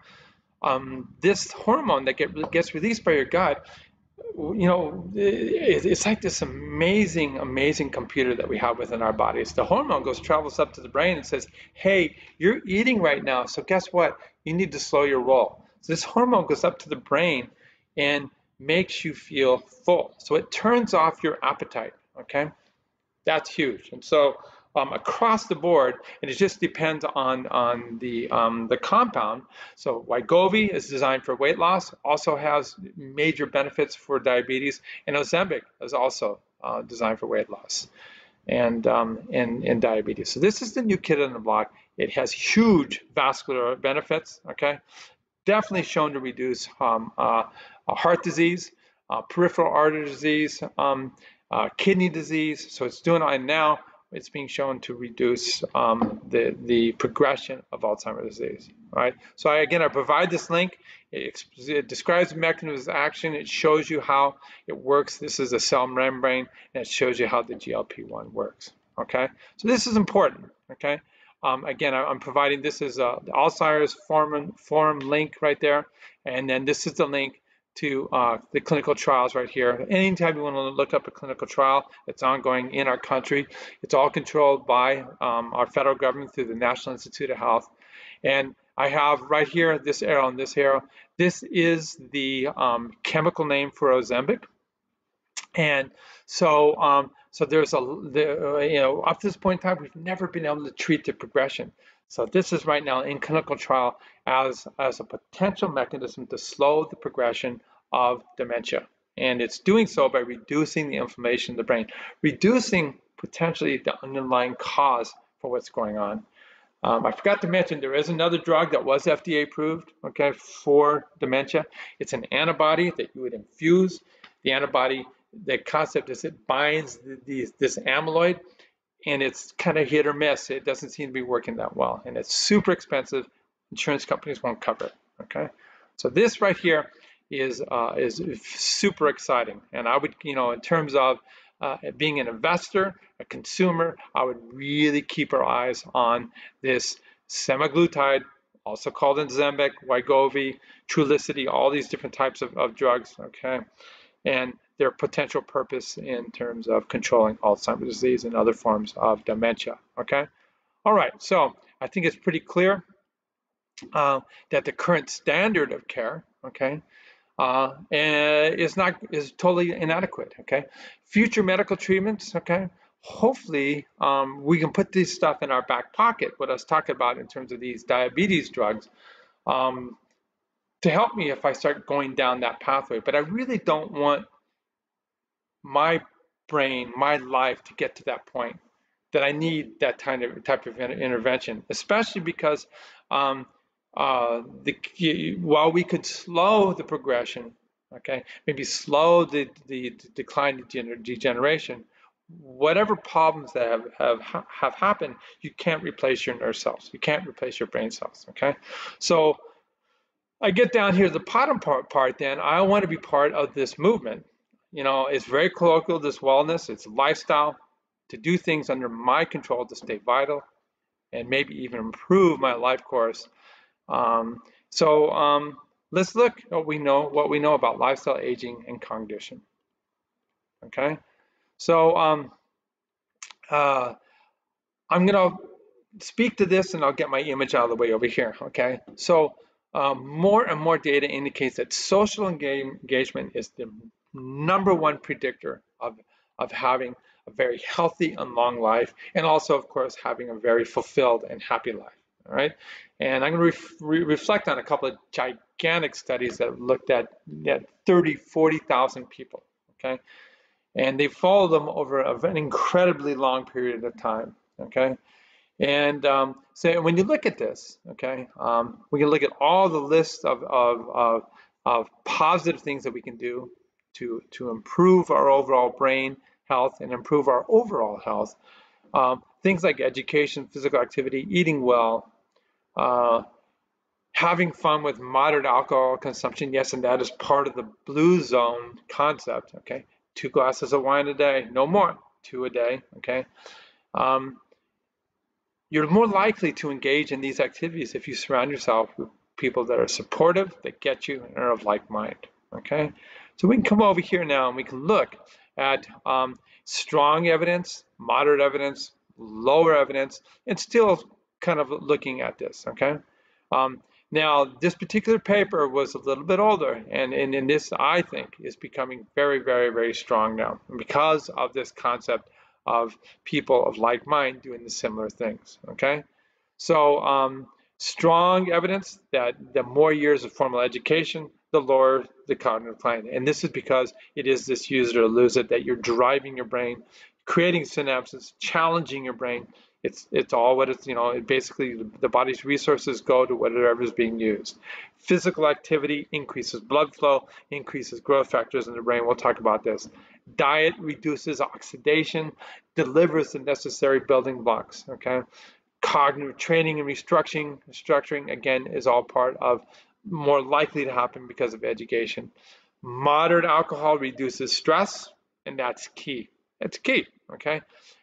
this hormone that gets released by your gut, it's like this amazing computer that we have within our bodies. The hormone travels up to the brain and says, hey, you're eating right now, so guess what? You need to slow your roll. So this hormone goes up to the brain and makes you feel full. So it turns off your appetite, okay? That's huge. And so across the board, and it just depends on the compound. So Wegovy is designed for weight loss, also has major benefits for diabetes, and Ozempic is also designed for weight loss and diabetes. So this is the new kid on the block. It has huge vascular benefits. Okay, definitely shown to reduce heart disease, peripheral artery disease, kidney disease. So it's doing, and now it's being shown to reduce the progression of Alzheimer's disease. All right. So I provide this link. It describes the mechanism of action. It shows you how it works. This is a cell membrane, and it shows you how the GLP-1 works. Okay. So this is important. Okay. I'm providing this as the Alzheimer's forum link right there, and then this is the link to the clinical trials right here. Anytime you want to look up a clinical trial that's ongoing in our country, it's all controlled by our federal government through the National Institute of Health. And I have right here this arrow and this arrow. This is the chemical name for Ozempic. And so there's up to this point in time, we've never been able to treat the progression. So this is right now in clinical trial as a potential mechanism to slow the progression of dementia. And it's doing so by reducing the inflammation in the brain, reducing potentially the underlying cause for what's going on. I forgot to mention there is another drug that was FDA approved, okay, for dementia. It's an antibody that you would infuse. The antibody, the concept is it binds this amyloid, and it's kind of hit or miss. It doesn't seem to be working that well, and it's super expensive. Insurance companies won't cover it. Okay, so this right here is super exciting, and I would, in terms of being an investor, a consumer, I would really keep our eyes on this semaglutide, also called Ozempic, Wegovy, Trulicity, all these different types of drugs. Okay, and their potential purpose in terms of controlling Alzheimer's disease and other forms of dementia. Okay, All right, so I think it's pretty clear that the current standard of care, okay, is totally inadequate. Okay, future medical treatments. Okay, hopefully we can put this stuff in our back pocket. What I was talking about in terms of these diabetes drugs, um, to help me if I start going down that pathway. But I really don't want my brain, my life to get to that point that I need that type of intervention, especially because um, while we could slow the progression, okay, maybe slow the decline of degeneration, whatever problems that have happened, you can't replace your nerve cells, you can't replace your brain cells, okay? So I get down here to the bottom part then, I want to be part of this movement. You know, it's very colloquial, this wellness, it's lifestyle, to do things under my control to stay vital and maybe even improve my life course. Um, so let's look at what we know about lifestyle, aging, and cognition. Okay, so uh, I'm gonna speak to this and I'll get my image out of the way over here, okay? So more and more data indicates that social engagement is the #1 predictor of having a very healthy and long life, and also, of course, having a very fulfilled and happy life, all right? And I'm gonna reflect on a couple of gigantic studies that looked at 30, 40,000 people, okay? And they followed them over an incredibly long period of time, okay? And so when you look at this, okay, we can look at all the lists of positive things that we can do to improve our overall brain health and improve our overall health. Things like education, physical activity, eating well, having fun with moderate alcohol consumption. Yes, and that is part of the blue zone concept, okay? 2 glasses of wine a day, no more, 2 a day, okay? You're more likely to engage in these activities if you surround yourself with people that are supportive, that get you, and are of like mind, okay? So we can come over here now and we can look at strong evidence, moderate evidence, lower evidence, and still kind of looking at this, okay? Now, this particular paper was a little bit older, and in this, I think, is becoming very, very, very strong now because of this concept of people of like mind doing the similar things, okay? So strong evidence that the more years of formal education, the lower the cognitive decline. And this is because it is this use it or lose it, that you're driving your brain, creating synapses, challenging your brain. It's all what it's, you know, basically the body's resources go to whatever is being used. Physical activity increases blood flow, increases growth factors in the brain. We'll talk about this. Diet reduces oxidation, delivers the necessary building blocks, okay? Cognitive training and restructuring, again, is all part of more likely to happen because of education. Moderate alcohol reduces stress, and that's key. It's key, okay?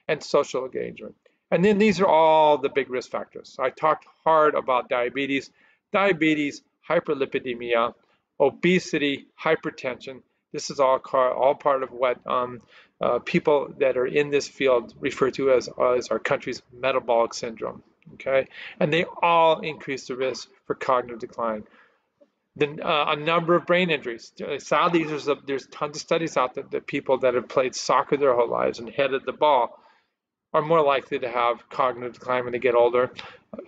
And social engagement. And then these are all the big risk factors. So I talked hard about diabetes, hyperlipidemia, obesity, hypertension. This is all part of what people that are in this field refer to as our country's metabolic syndrome, okay? And they all increase the risk for cognitive decline. Then a number of brain injuries. Sadly, there's tons of studies out there that people that have played soccer their whole lives and headed the ball are more likely to have cognitive decline when they get older,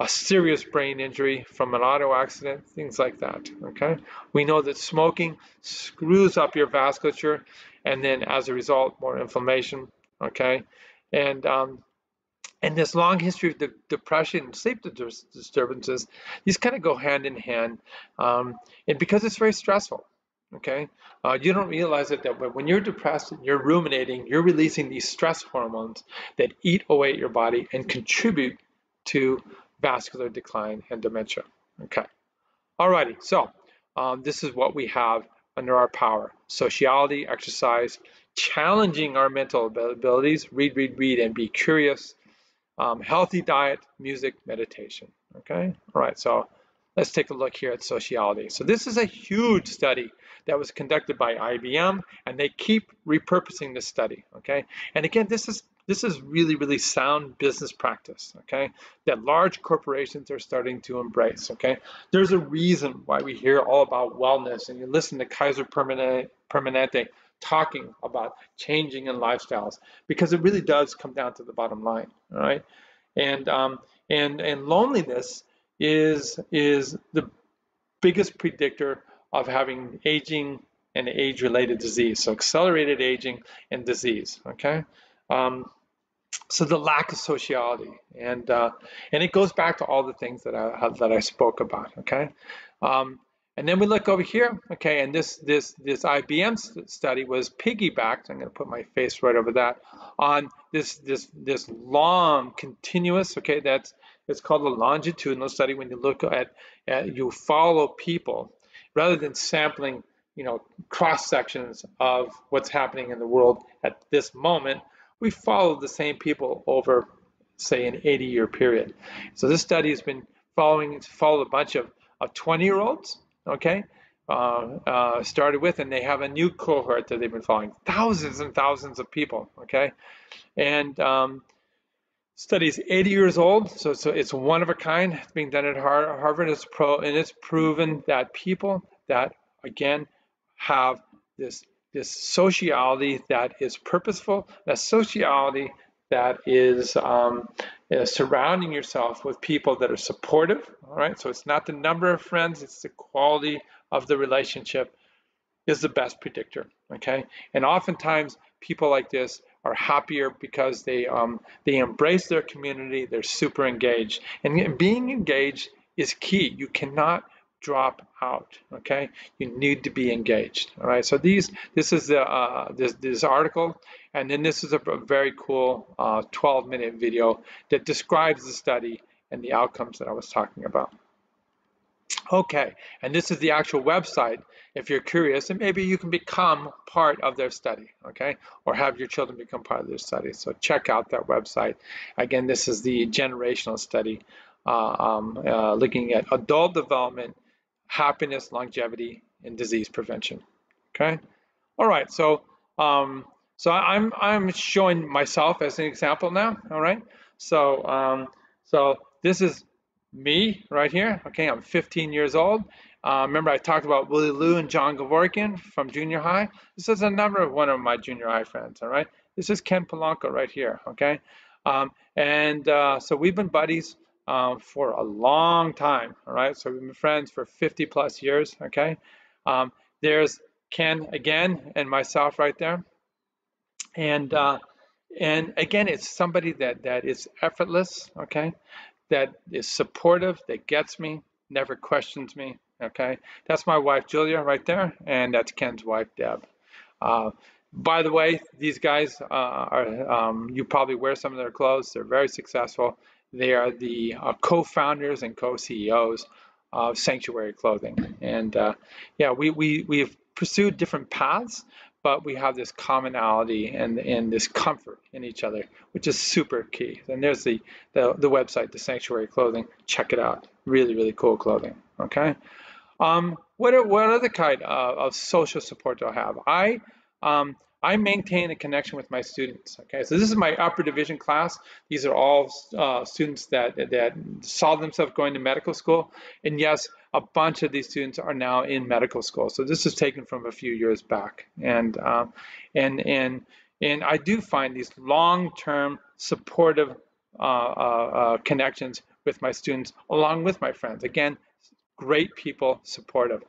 a serious brain injury from an auto accident, things like that, okay? We know that smoking screws up your vasculature, and then as a result, more inflammation, okay? And this long history of depression and sleep disturbances, these kind of go hand in hand, and because it's very stressful, okay? You don't realize it that when you're depressed and you're ruminating, you're releasing these stress hormones that eat away at your body and contribute to vascular decline and dementia, okay? Alrighty, so this is what we have under our power: sociality, exercise, challenging our mental abilities, read, and be curious, healthy diet, music, meditation, okay? All right, so let's take a look here at sociality. So this is a huge study that was conducted by IBM, and they keep repurposing this study, okay? And again, this This is really, really sound business practice, okay, that large corporations are starting to embrace, okay? There's a reason why we hear all about wellness, and you listen to Kaiser Permanente talking about changing in lifestyles, because it really does come down to the bottom line, all right? And loneliness is the biggest predictor of having aging and age-related disease, so accelerated aging and disease, okay? So the lack of sociality, and it goes back to all the things that I spoke about, okay? And then we look over here, okay, and this IBM study was piggybacked. I'm going to put my face right over that on this long continuous, okay, it's called a longitudinal study. When you look at you follow people rather than sampling, you know, cross sections of what's happening in the world at this moment. We followed the same people over, say, an 80-year period. So this study has been followed a bunch of 20-year-olds, okay, started with, and they have a new cohort that they've been following, thousands and thousands of people, okay, and study's 80 years old, so it's one of a kind. It's being done at Harvard, and it's proven that people that, again, have this sociality that is purposeful, that sociality that is surrounding yourself with people that are supportive, all right? So it's not the number of friends, it's the quality of the relationship is the best predictor, okay? And oftentimes people like this are happier because they embrace their community, they're super engaged. And being engaged is key. You cannot drop out, okay? You need to be engaged, all right? So this is this article, and then this is a very cool 12-minute video that describes the study and the outcomes that I was talking about. Okay, and this is the actual website if you're curious, and maybe you can become part of their study, okay? Or have your children become part of their study. So check out that website. Again, this is the generational study looking at adult development, happiness, longevity, and disease prevention, okay? All right, so I'm showing myself as an example now, all right? So this is me right here, okay? I'm 15 years old. Remember I talked about Willie Lou and John Gavorkian from junior high? This is one of my junior high friends, all right? This is Ken Polanco right here, okay? So we've been buddies for a long time, all right? So we've been friends for 50 plus years, okay? There's Ken again and myself right there. And again, it's somebody that is effortless, okay? That is supportive, that gets me, never questions me, okay? That's my wife, Julia, right there, and that's Ken's wife, Deb. By the way, these guys you probably wear some of their clothes. They're very successful. They are the co-founders and co-CEOs of Sanctuary Clothing. And yeah, we've pursued different paths, but we have this commonality and this comfort in each other, which is super key. And there's the website, the Sanctuary Clothing. Check it out. Really, really cool clothing. Okay. What other kind of social support do I have? I maintain a connection with my students. Okay, so this is my upper division class. These are all students that saw themselves going to medical school, and yes, a bunch of these students are now in medical school. So this is taken from a few years back, and I do find these long-term supportive connections with my students, along with my friends. Again, great people, supportive.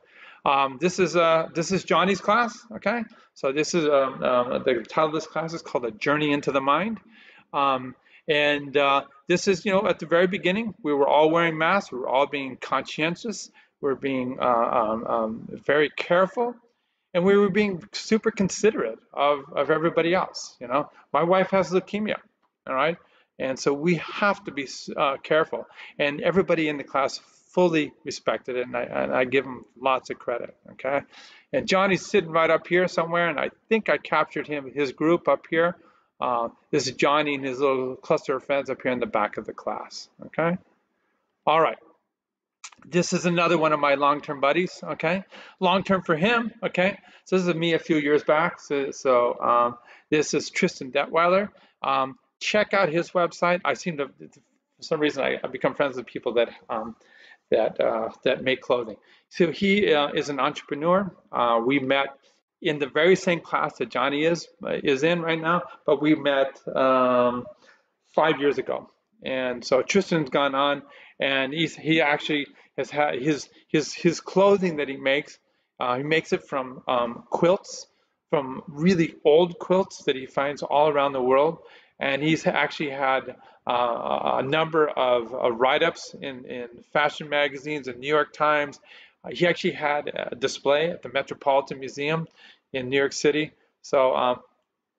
This is Johnny's class, okay? So this is the title of this class is called A Journey into the Mind. This is, you know, at the very beginning, we were all wearing masks, we were all being conscientious, we were being very careful, and we were being super considerate of everybody else, you know? My wife has leukemia, all right? And so we have to be careful, and everybody in the class fully respected it, and I give him lots of credit, okay? And Johnny's sitting right up here somewhere, and I think I captured his group up here. This is Johnny and his little cluster of friends up here in the back of the class, okay? All right. This is another one of my long-term buddies, okay? Long-term for him, okay? So this is me a few years back. So this is Tristan Detweiler. check out his website. I seem to, for some reason, I become friends with people that that make clothing. So he is an entrepreneur. We met in the very same class that Johnny is in right now, but we met 5 years ago. And so Tristan's gone on, and he actually has had his clothing that he makes. He makes it from quilts, from really old quilts that he finds all around the world. And he's actually had a number of write-ups in fashion magazines and New York Times. He actually had a display at the Metropolitan Museum in New York City. So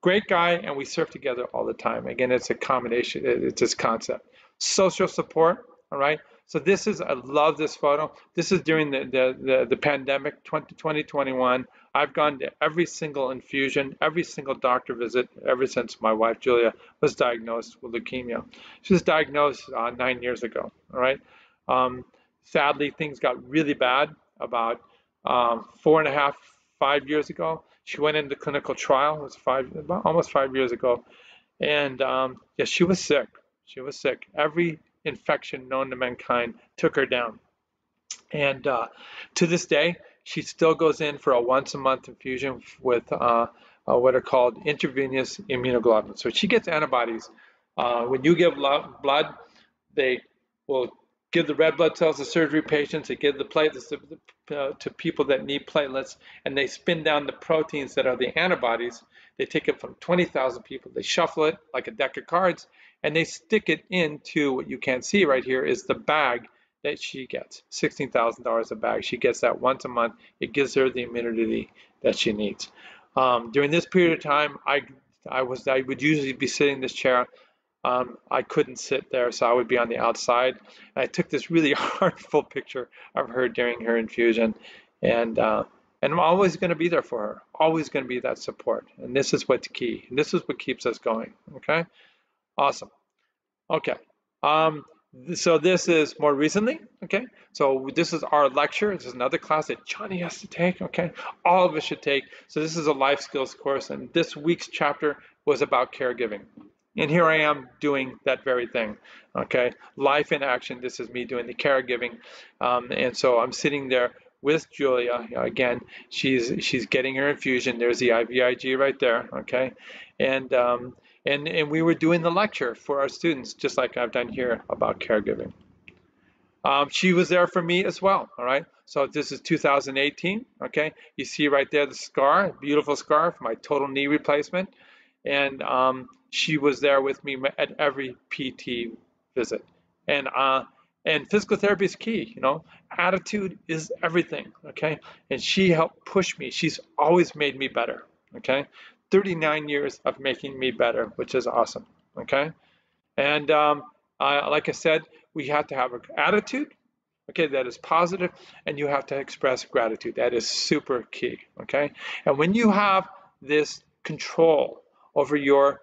great guy, and we surf together all the time. Again, it's a combination, it's this concept. Social support, all right? So this is, I love this photo. This is during the pandemic, 2021. I've gone to every single infusion, every single doctor visit ever since my wife, Julia, was diagnosed with leukemia. She was diagnosed 9 years ago, all right? Sadly, things got really bad about 4.5, 5 years ago. She went into clinical trial. It was almost 5 years ago. And yeah, she was sick. She was sick. Every infection known to mankind took her down. And to this day, she still goes in for a once-a-month infusion with what are called intravenous immunoglobulins. So she gets antibodies. When you give blood, they will give the red blood cells to surgery patients. They give the platelets to people that need platelets, and they spin down the proteins that are the antibodies. They take it from 20,000 people. They shuffle it like a deck of cards, and they stick it into what you can't see right here is the bag that she gets. $16,000 a bag. She gets that once a month. It gives her the immunity that she needs. During this period of time, I would usually be sitting in this chair. I couldn't sit there, so I would be on the outside. I took this really heartful picture of her during her infusion, and I'm always going to be there for her. Always going to be that support. And this is what's key. And this is what keeps us going. Okay, awesome. Okay. So this is more recently, okay? So this is our lecture. This is another class that Johnny has to take, okay? All of us should take. So this is a life skills course, and this week's chapter was about caregiving. And here I am doing that very thing, okay? Life in action. This is me doing the caregiving. And so I'm sitting there with Julia. Again, she's getting her infusion. There's the IVIG right there, okay? And we were doing the lecture for our students, just like I've done here about caregiving. She was there for me as well, all right? So this is 2018, okay? You see right there the scar, beautiful scar for my total knee replacement. And she was there with me at every PT visit. And physical therapy is key, you know? Attitude is everything, okay? And she helped push me. She's always made me better, okay? 39 years of making me better, which is awesome, okay? And like I said, we have to have an attitude, okay, that is positive, and you have to express gratitude. That is super key, okay? And when you have this control over your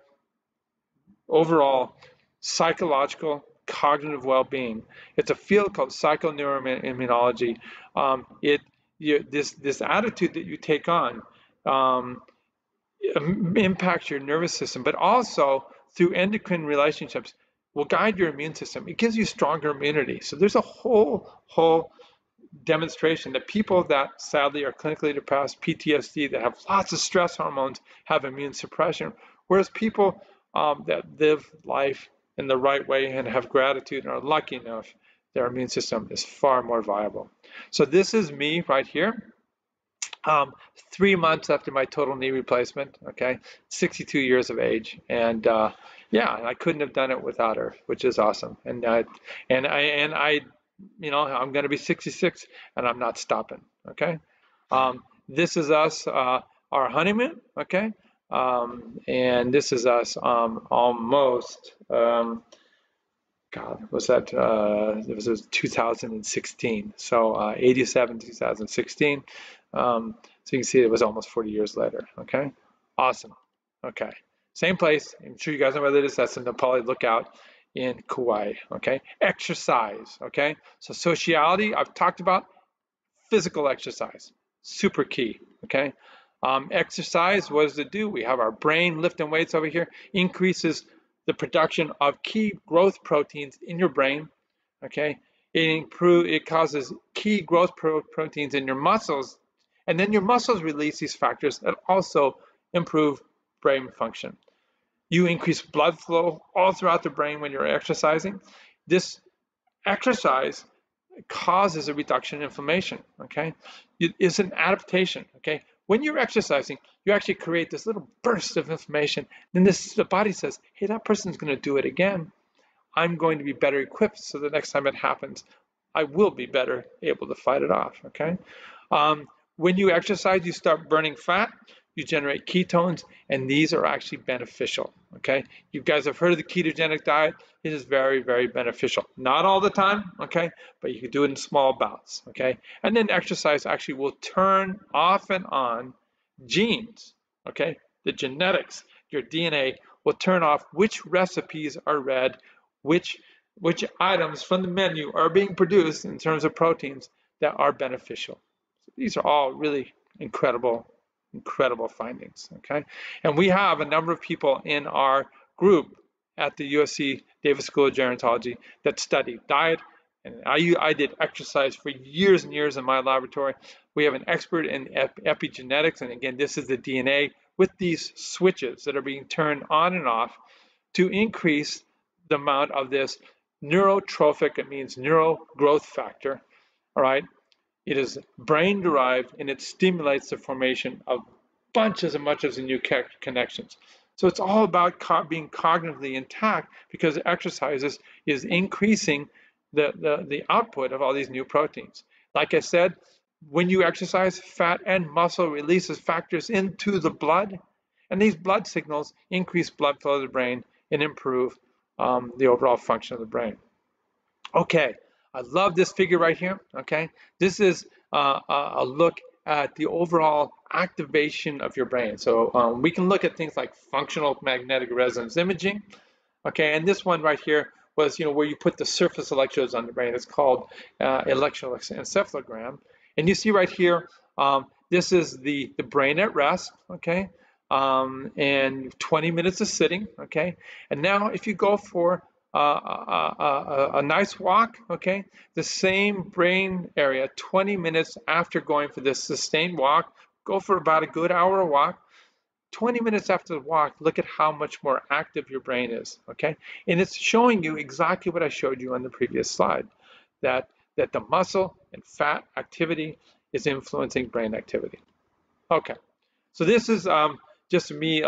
overall psychological, cognitive well-being, it's a field called psychoneuroimmunology. This attitude that you take on impacts your nervous system, but also through endocrine relationships will guide your immune system. It gives you stronger immunity. So there's a whole demonstration that people that sadly are clinically depressed, PTSD, that have lots of stress hormones, have immune suppression, whereas people that live life in the right way and have gratitude and are lucky enough, their immune system is far more viable. So this is me right here. 3 months after my total knee replacement, okay, 62 years of age, and yeah, I couldn't have done it without her, which is awesome. And I, you know, I'm going to be 66, and I'm not stopping. Okay, this is us, our honeymoon. Okay, and this is us almost. God, was that? It was 2016. So 87, 2016. So you can see it was almost 40 years later. Okay, awesome. Okay, same place. I'm sure you guys know where that is. That's in the Nepali Lookout in Kauai. Okay, exercise. Okay, so sociality I've talked about. Physical exercise, super key. Okay, exercise. What does it do? We have our brain lifting weights over here. Increases the production of key growth proteins in your brain, okay? It causes key growth proteins in your muscles, and then your muscles release these factors that also improve brain function. You increase blood flow all throughout the brain when you're exercising. This exercise causes a reduction in inflammation, okay? It's an adaptation, okay? When you're exercising, you actually create this little burst of inflammation. Then the body says, hey, that person's going to do it again. I'm going to be better equipped so the next time it happens, I will be better able to fight it off, okay? When you exercise, you start burning fat, you generate ketones, and these are actually beneficial, okay? You guys have heard of the ketogenic diet. It is very, very beneficial. Not all the time, okay? But you can do it in small bouts, okay? And then exercise actually will turn off and on genes, okay? The genetics, your DNA will turn off which recipes are read, which items from the menu are being produced in terms of proteins that are beneficial. So these are all really incredible findings, okay? And we have a number of people in our group at the USC Davis School of Gerontology that study diet, and I did exercise for years and years in my laboratory. We have an expert in epigenetics, and again, this is the DNA with these switches that are being turned on and off to increase the amount of this neurotrophic, it means neural growth factor, all right? It is brain derived and it stimulates the formation of bunches and bunches of new connections. So it's all about being cognitively intact because exercises is increasing the output of all these new proteins. Like I said, when you exercise, fat and muscle releases factors into the blood, and these blood signals increase blood flow to the brain and improve the overall function of the brain. Okay, I love this figure right here, okay? This is a look at the overall activation of your brain. So we can look at things like functional magnetic resonance imaging, okay? And this one right here was, where you put the surface electrodes on the brain. It's called electroencephalogram. And you see right here, this is the brain at rest, okay? And 20 minutes of sitting, okay? And now if you go for a nice walk, okay? The same brain area, 20 minutes after going for this sustained walk, go for about a good hour walk. 20 minutes after the walk, look at how much more active your brain is, okay? And it's showing you exactly what I showed you on the previous slide, that the muscle and fat activity is influencing brain activity. Okay, so this is just me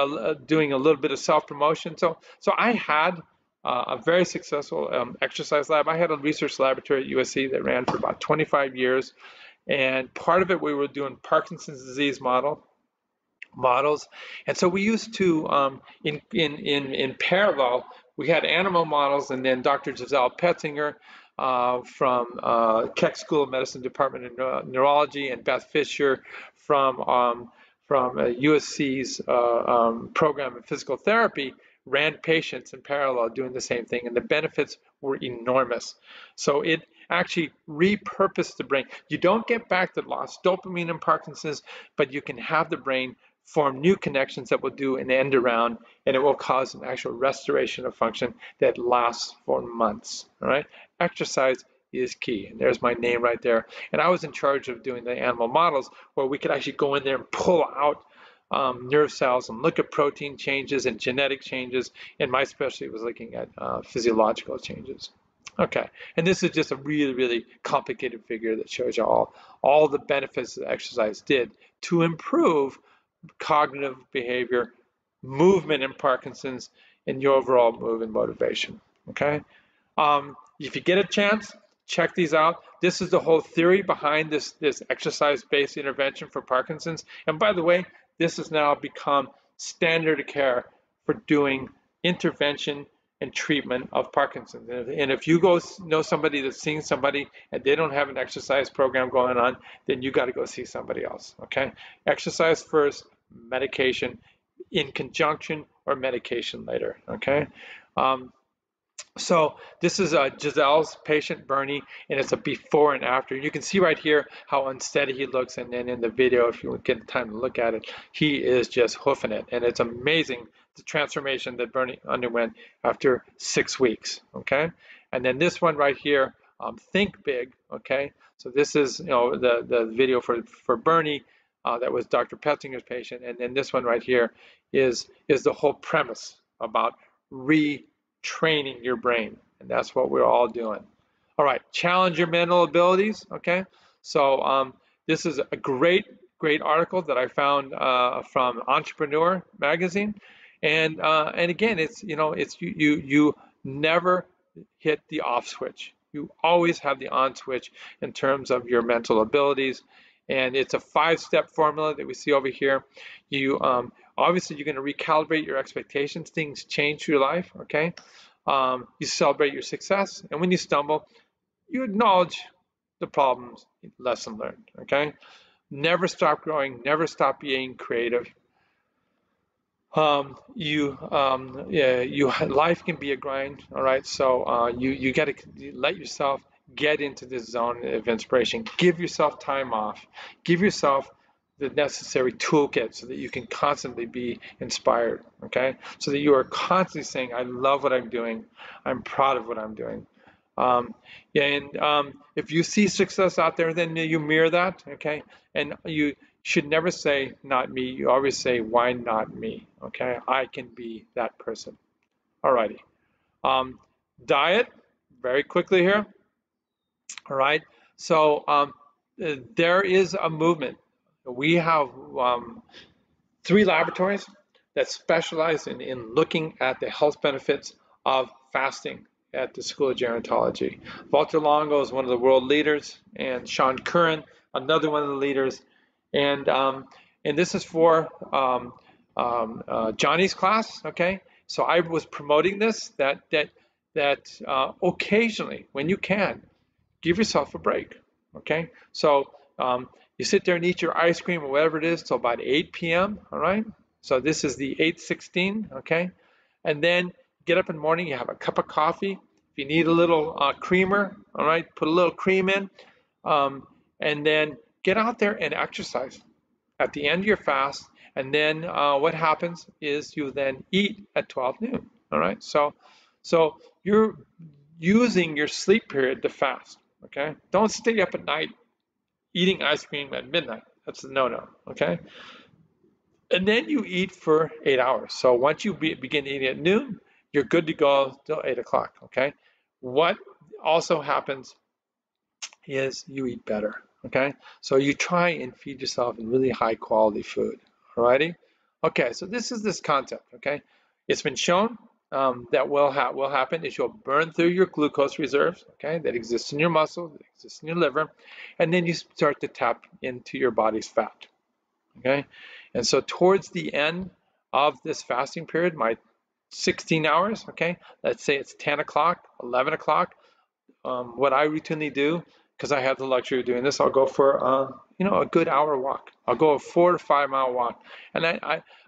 doing a little bit of self-promotion. So I had a very successful exercise lab. I had a research laboratory at USC that ran for about 25 years. And part of it, we were doing Parkinson's disease models. And so we used to, in parallel, we had animal models, and then Dr. Giselle Petzinger from Keck School of Medicine Department of Neurology, and Beth Fisher from USC's program in physical therapy ran patients in parallel doing the same thing, and the benefits were enormous. So it actually repurposed the brain. You don't get back the lost dopamine in Parkinson's, but you can have the brain form new connections that will do an end around, and it will cause an actual restoration of function that lasts for months, all right? Exercise is key, and there's my name right there. And I was in charge of doing the animal models where we could actually go in there and pull out nerve cells and look at protein changes and genetic changes, and my specialty was looking at physiological changes. Okay, and this is just a really, really complicated figure that shows you all the benefits that exercise did to improve cognitive behavior, movement in Parkinson's, and your overall mood and motivation, okay? If you get a chance, check these out. This is the whole theory behind this exercise-based intervention for Parkinson's. And by the way, this has now become standard of care for doing intervention and treatment of Parkinson's. And if you go know somebody that's seeing somebody and they don't have an exercise program going on, then you got to go see somebody else, okay? Exercise first, medication in conjunction, or medication later, okay? So this is Giselle's patient, Bernie, and it's a before and after. You can see right here how unsteady he looks, and then in the video, if you get the time to look at it, he is just hoofing it, and it's amazing the transformation that Bernie underwent after 6 weeks, okay? And then this one right here, Think Big, okay? So this is, the video for Bernie, that was Dr. Petzinger's patient, and then this one right here is the whole premise about training your brain, and that's what we're all doing. All right, challenge your mental abilities. Okay, so this is a great article that I found from Entrepreneur magazine, and again, it's you never hit the off switch. You always have the on switch in terms of your mental abilities, and it's a 5-step formula that we see over here. You obviously you're going to recalibrate your expectations. Things change through your life. Okay, you celebrate your success, and when you stumble, you acknowledge the problems. Lesson learned. Okay, never stop growing. Never stop being creative. Life can be a grind. All right, so you got to let yourself get into this zone of inspiration. Give yourself time off. Give yourself the necessary toolkit so that you can constantly be inspired. Okay, so that you are constantly saying, "I love what I'm doing. I'm proud of what I'm doing." If you see success out there, then you mirror that. Okay, and you should never say, "Not me." You always say, "Why not me?" Okay, I can be that person. Alrighty. Diet, very quickly here. All right. So there is a movement. We have 3 laboratories that specialize in looking at the health benefits of fasting at the School of Gerontology. Walter Longo is one of the world leaders, and Sean Curran, another one of the leaders. And this is for Johnny's class. Okay, so I was promoting this that occasionally, when you can, give yourself a break. Okay, so you sit there and eat your ice cream or whatever it is till about 8 p.m. All right, so this is the 8:16. Okay, and then get up in the morning, you have a cup of coffee. If you need a little creamer, all right, put a little cream in, and then get out there and exercise at the end of your fast. And then what happens is you then eat at 12 noon. All right, so you're using your sleep period to fast. Okay, don't stay up at night eating ice cream at midnight. That's a no-no. Okay, and then you eat for 8 hours. So once you begin eating at noon, you're good to go till 8 o'clock. Okay, what also happens is you eat better. Okay, so you try and feed yourself in really high quality food. Alrighty, okay, so this is this concept. Okay, it's been shown that will happen is you'll burn through your glucose reserves. Okay, that exists in your muscle, that exists in your liver, and then you start to tap into your body's fat. Okay, and so towards the end of this fasting period, my 16 hours. Okay, let's say it's 10 o'clock, 11 o'clock. What I routinely do, because I have the luxury of doing this, I'll go for a good hour walk. I'll go a 4 to 5 mile walk, and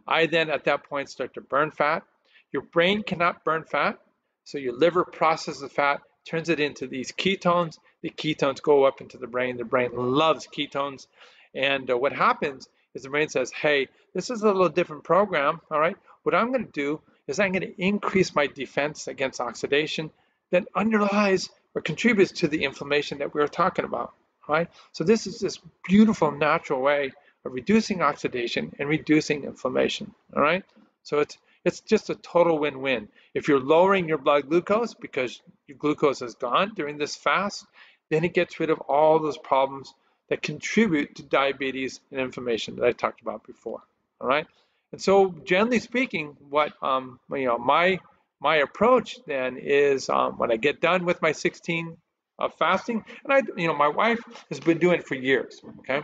I then at that point start to burn fat. Your brain cannot burn fat, so your liver processes the fat, turns it into these ketones. The ketones go up into the brain. The brain loves ketones, and what happens is the brain says, "Hey, this is a little different program. All right, what I'm going to do is I'm going to increase my defense against oxidation that underlies or contributes to the inflammation that we were talking about, right? So this is this beautiful natural way of reducing oxidation and reducing inflammation, all right? So it's just a total win-win. If you're lowering your blood glucose because your glucose is gone during this fast, then it gets rid of all those problems that contribute to diabetes and inflammation that I talked about before, all right? And so generally speaking, what my approach then is when I get done with my 16 of fasting, and my wife has been doing it for years, okay?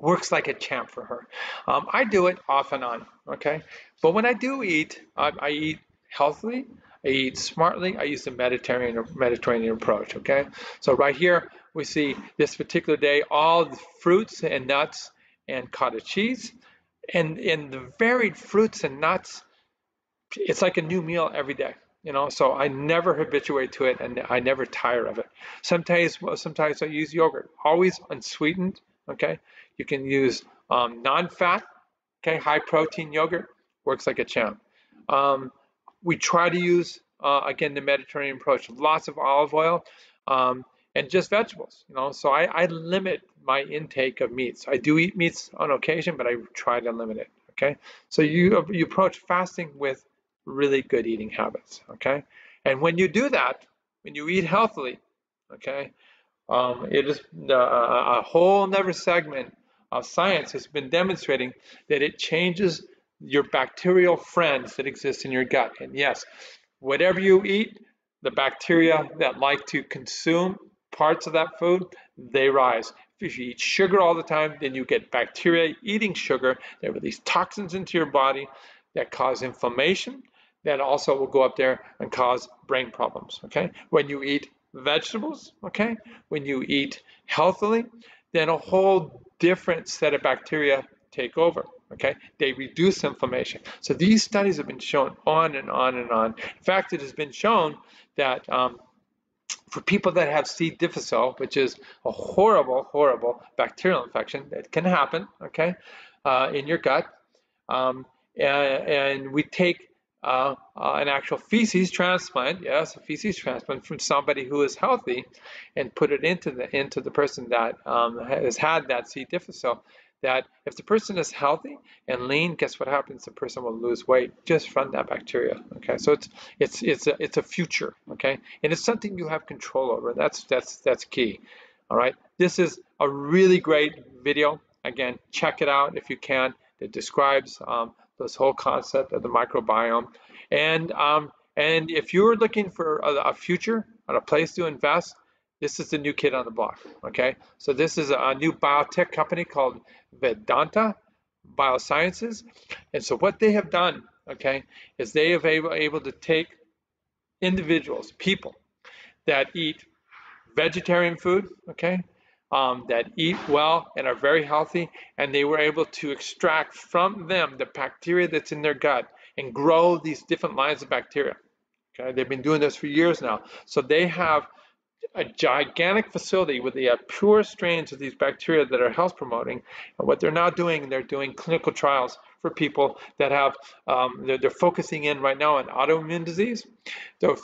Works like a champ for her. I do it off and on, okay? But when I do eat, I eat healthily, I eat smartly, I use the Mediterranean approach, okay? So right here, we see this particular day, all the fruits and nuts and cottage cheese. And in the varied fruits and nuts, it's like a new meal every day. you know, so I never habituate to it and I never tire of it. Sometimes I use yogurt, always unsweetened, okay? You can use non-fat, okay, high protein yogurt, works like a champ. Um, we try to use, again, the Mediterranean approach, lots of olive oil and just vegetables, you know, so I limit my intake of meats. I do eat meats on occasion, but I try to limit it, okay? So you approach fasting with really good eating habits, okay? And when you do that, when you eat healthily, okay, it is a whole nother segment of science has been demonstrating that it changes your bacterial friends that exist in your gut. And yes, whatever you eat, the bacteria that like to consume parts of that food, they rise. If you eat sugar all the time, then you get bacteria eating sugar that release toxins into your body that cause inflammation, that also will go up there and cause brain problems, okay? When you eat vegetables, okay, when you eat healthily, then a whole different set of bacteria take over, okay? They reduce inflammation. So these studies have been shown on and on and on. In fact, it has been shown that for people that have C. difficile, which is a horrible, horrible bacterial infection that can happen, okay, in your gut, and we take an actual feces transplant, yes, a feces transplant from somebody who is healthy, and put it into the person that has had that C. difficile. That if the person is healthy and lean, guess what happens? The person will lose weight just from that bacteria. Okay, so it's a future. Okay, and it's something you have control over. That's key. All right, this is a really great video. Again, check it out if you can. It describes this whole concept of the microbiome, and if you're looking for a future and a place to invest, this is the new kid on the block, okay? So this is a new biotech company called Vedanta Biosciences. And so what they have done, okay, is they have able to take individuals, people that eat vegetarian food, okay, that eat well and are very healthy, and they were able to extract from them the bacteria that's in their gut and grow these different lines of bacteria. Okay, they've been doing this for years now. So they have a gigantic facility where they have pure strains of these bacteria that are health promoting. And what they're now doing, they're doing clinical trials for people that have, they're focusing in right now on autoimmune disease.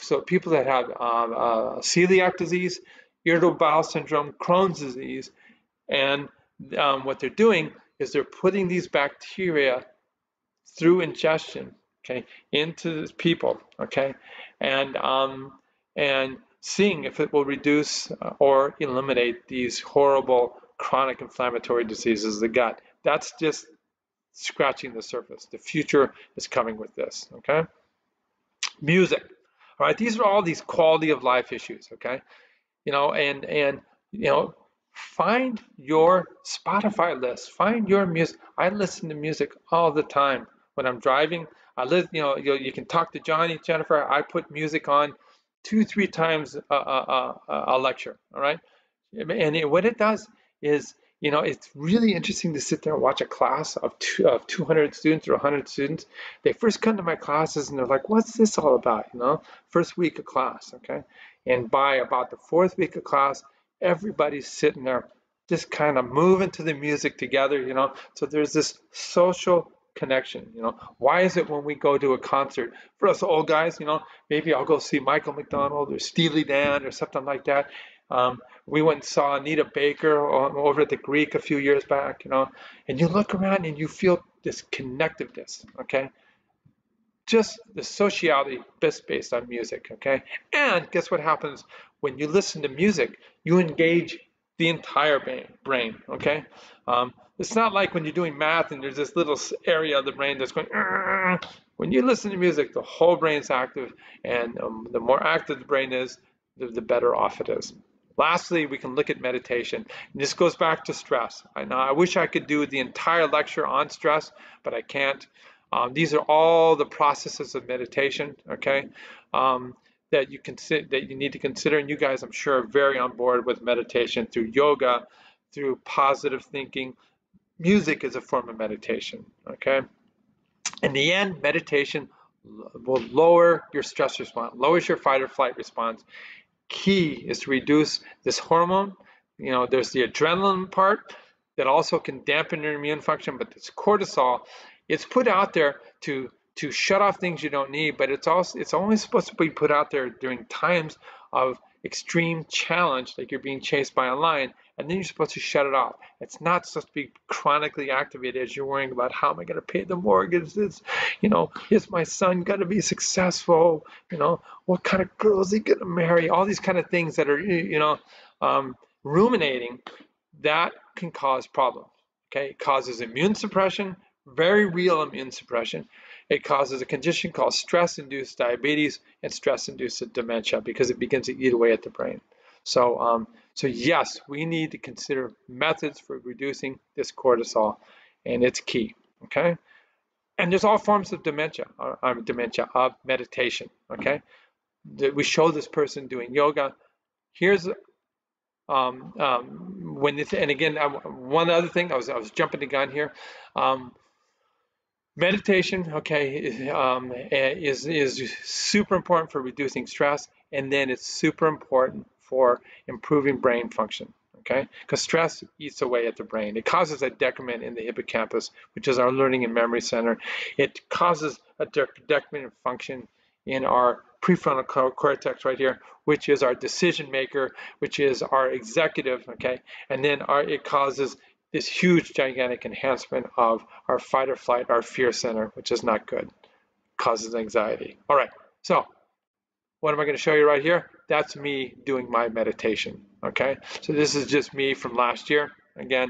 So people that have celiac disease, irritable bowel syndrome, Crohn's disease, and what they're doing is they're putting these bacteria through ingestion, okay, into people, okay, and seeing if it will reduce or eliminate these horrible chronic inflammatory diseases of the gut. That's just scratching the surface. The future is coming with this, okay? Music, all right? These are all these quality of life issues, okay? You know, and you know, find your Spotify list, find your music. I listen to music all the time when I'm driving. I listen, you can talk to Johnny, Jennifer. I put music on 2-3 times a lecture, all right? And what it does is, you know, it's really interesting to sit there and watch a class of 200 students or 100 students. They first come to my classes and they're like, what's this all about, you know? First week of class, okay? And by about the 4th week of class, everybody's sitting there just kind of moving to the music together, you know? So there's this social connection, you know? Why is it when we go to a concert, for us old guys, you know, maybe I'll go see Michael McDonald or Steely Dan or something like that. We went and saw Anita Baker over at the Greek a few years back, you know, and you look around and you feel this connectiveness, okay? Just the sociality based on music, okay? And guess what happens when you listen to music? You engage the entire brain, okay? It's not like when you're doing math and there's this little area of the brain that's going, when you listen to music, the whole brain's active, and the more active the brain is, the better off it is. Lastly, we can look at meditation. And this goes back to stress. I know I wish I could do the entire lecture on stress, but I can't. These are all the processes of meditation, okay, that you need to consider. And you guys, I'm sure, are very on board with meditation through yoga, through positive thinking. Music is a form of meditation, okay? In the end, meditation will lower your stress response, lowers your fight or flight response. Key is to reduce this hormone. There's the adrenaline part that also can dampen your immune function, but this cortisol, it's put out there to shut off things you don't need, but it's only supposed to be put out there during times of extreme challenge, like you're being chased by a lion, and then you're supposed to shut it off. It's not supposed to be chronically activated as you're worrying about how am I going to pay the mortgage, is my son going to be successful, what kind of girl is he going to marry, all these kind of things that are, ruminating, that can cause problems, okay? It causes immune suppression, very real immune suppression. It causes a condition called stress-induced diabetes and stress-induced dementia because it begins to eat away at the brain. So yes, we need to consider methods for reducing this cortisol, and it's key, okay? And there's all forms of dementia, of meditation, okay? We show this person doing yoga. Here's and again, one other thing, I was jumping the gun here. Meditation, okay, is super important for reducing stress, and then it's super important for improving brain function, okay? Because stress eats away at the brain. It causes a decrement in the hippocampus, which is our learning and memory center. It causes a decrement in function in our prefrontal cortex right here, which is our decision maker, which is our executive, okay? And then it causes this huge, gigantic enhancement of our fight or flight, our fear center, which is not good, causes anxiety. All right, so what am I going to show you right here? That's me doing my meditation, okay? So this is just me from last year. Again,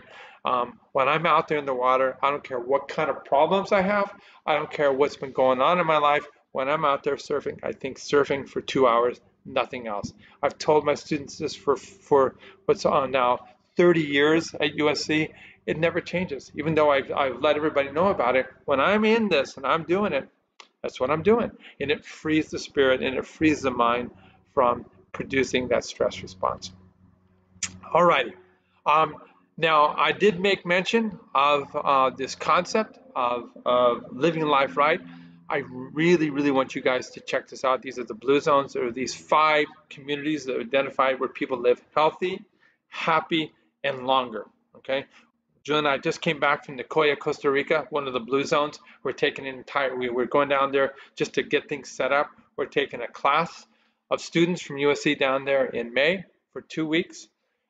when I'm out there in the water, I don't care what kind of problems I have. I don't care what's been going on in my life. When I'm out there surfing, I think surfing for 2 hours, nothing else. I've told my students this for what's on now 30 years at USC. It never changes. Even though I've let everybody know about it, when I'm in this and I'm doing it, that's what I'm doing. And it frees the spirit and it frees the mind from producing that stress response. All righty. Now, I did make mention of this concept of living life right. I really, really want you guys to check this out. These are the blue zones. There are these 5 communities that are identified where people live healthy, happy, and longer, okay? Jill and I just came back from Nicoya, Costa Rica, one of the blue zones. We're taking we're going down there just to get things set up. We're taking a class of students from USC down there in May for 2 weeks,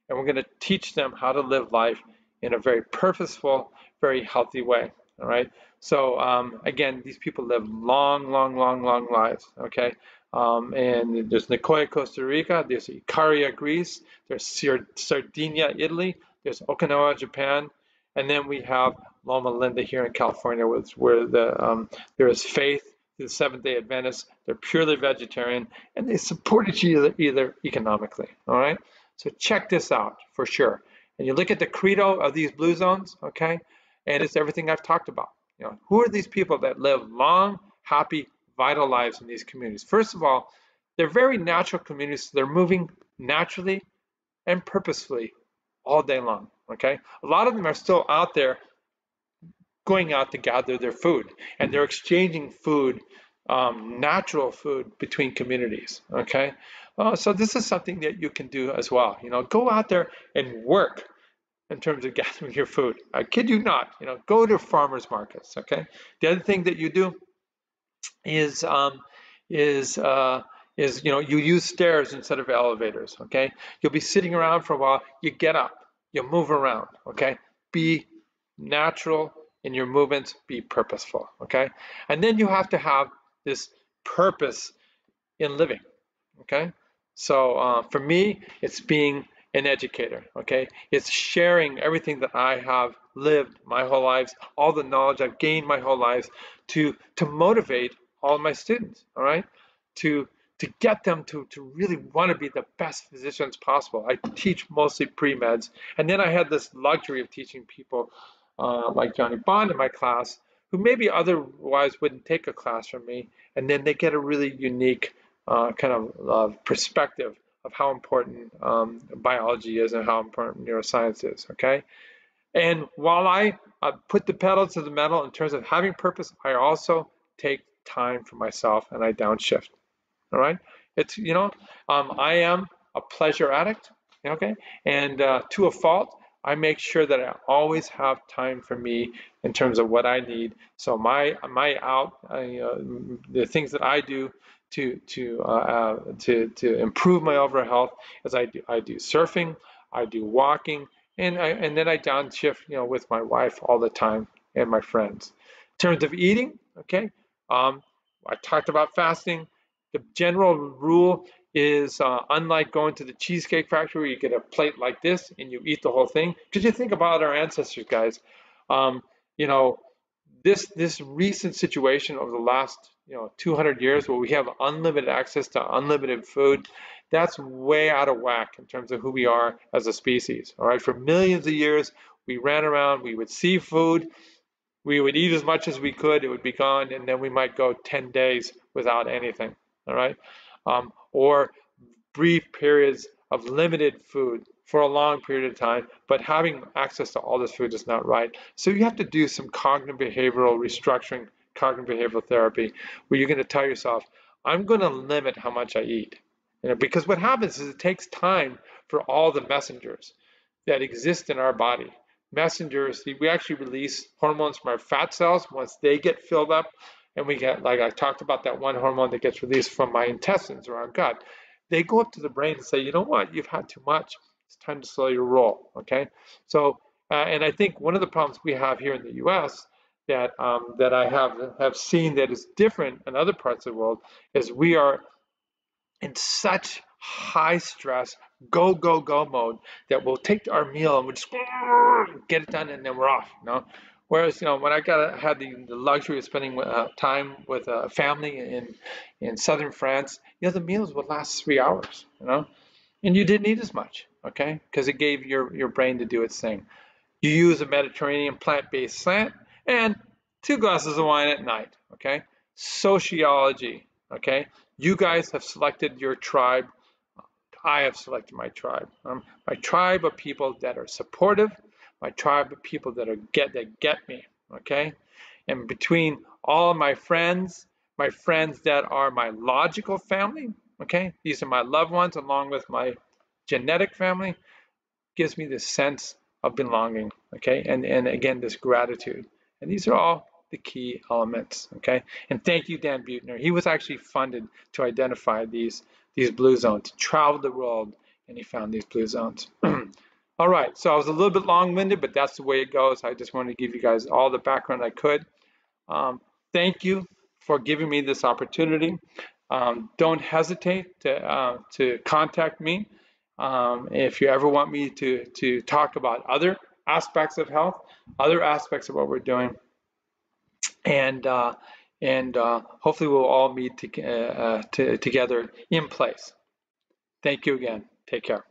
and we're going to teach them how to live life in a very purposeful, very healthy way, all right? So again, these people live long, long, long, long lives, okay? And there's Nicoya, Costa Rica, there's Icaria, Greece, there's Sardinia, Italy, there's Okinawa, Japan, and then we have Loma Linda here in California, where there is faith, the Seventh-day Adventists. They're purely vegetarian, and they support each other economically, all right? So check this out for sure. And you look at the credo of these blue zones, okay? And it's everything I've talked about. Who are these people that live long, happy, vital lives in these communities? First of all, they're very natural communities. They're moving naturally and purposefully all day long, okay? A lot of them are still out there going out to gather their food, and they're exchanging food, natural food between communities, okay? So this is something that you can do as well. Go out there and work in terms of gathering your food. I kid you not, go to farmers markets, okay? The other thing that you do is you use stairs instead of elevators, okay? You'll be sitting around for a while, you get up, you move around, okay? Be natural in your movements, be purposeful, okay? And then you have to have this purpose in living, okay? So for me, it's being an educator, okay? It's sharing everything that I have lived my whole life, all the knowledge I've gained my whole life to motivate all my students, all right? To get them to really want to be the best physicians possible. I teach mostly pre-meds, and then I had this luxury of teaching people like Johnny Bond in my class, who maybe otherwise wouldn't take a class from me, and then they get a really unique kind of perspective of how important biology is and how important neuroscience is, okay? And while I put the pedal to the metal in terms of having purpose, I also take time for myself and I downshift. All right. It's, I am a pleasure addict. Okay. And to a fault, I make sure that I always have time for me in terms of what I need. So the things that I do to improve my overall health is I do surfing, I do walking, and then I downshift, with my wife all the time and my friends. In terms of eating, okay, I talked about fasting. The general rule is unlike going to the Cheesecake Factory where you get a plate like this and you eat the whole thing. Because you think about our ancestors, guys. Um, you know, this recent situation over the last 200 years where we have unlimited access to unlimited food, that's way out of whack in terms of who we are as a species. All right, for millions of years we ran around, we would see food, we would eat as much as we could, it would be gone, and then we might go 10 days without anything. All right, or brief periods of limited food for a long period of time, but having access to all this food is not right. So you have to do some cognitive behavioral restructuring, cognitive behavioral therapy, where you're going to tell yourself, I'm going to limit how much I eat. Because what happens is it takes time for all the messengers that exist in our body. Messengers, we actually release hormones from our fat cells. Once they get filled up, and we get, like I talked about, that one hormone that gets released from my intestines or our gut, they go up to the brain and say, you know what, you've had too much. It's time to slow your roll, okay? So, and I think one of the problems we have here in the U.S. that I have seen that is different in other parts of the world is we are in such high stress, go, go, go mode that we'll take our meal and we'll just get it done and then we're off, Whereas, when I had the luxury of spending time with a family in southern France, the meals would last 3 hours, and you didn't eat as much, okay? Because it gave your brain to do its thing. You use a Mediterranean plant-based slant and 2 glasses of wine at night, okay? Sociology, okay? You guys have selected your tribe. I have selected my tribe. My tribe of people that are supportive, my tribe of people that get me, okay? And between all of my friends that are my logical family, okay? These are my loved ones along with my genetic family, gives me this sense of belonging, okay? And again, this gratitude. And these are all the key elements, okay? And thank you, Dan Buettner. He was actually funded to identify these blue zones, traveled the world, and he found these blue zones. All right, so I was a little bit long-winded, but that's the way it goes. I just wanted to give you guys all the background I could. Thank you for giving me this opportunity. Don't hesitate to contact me if you ever want me to talk about other aspects of health, other aspects of what we're doing, and hopefully we'll all meet together in place. Thank you again. Take care.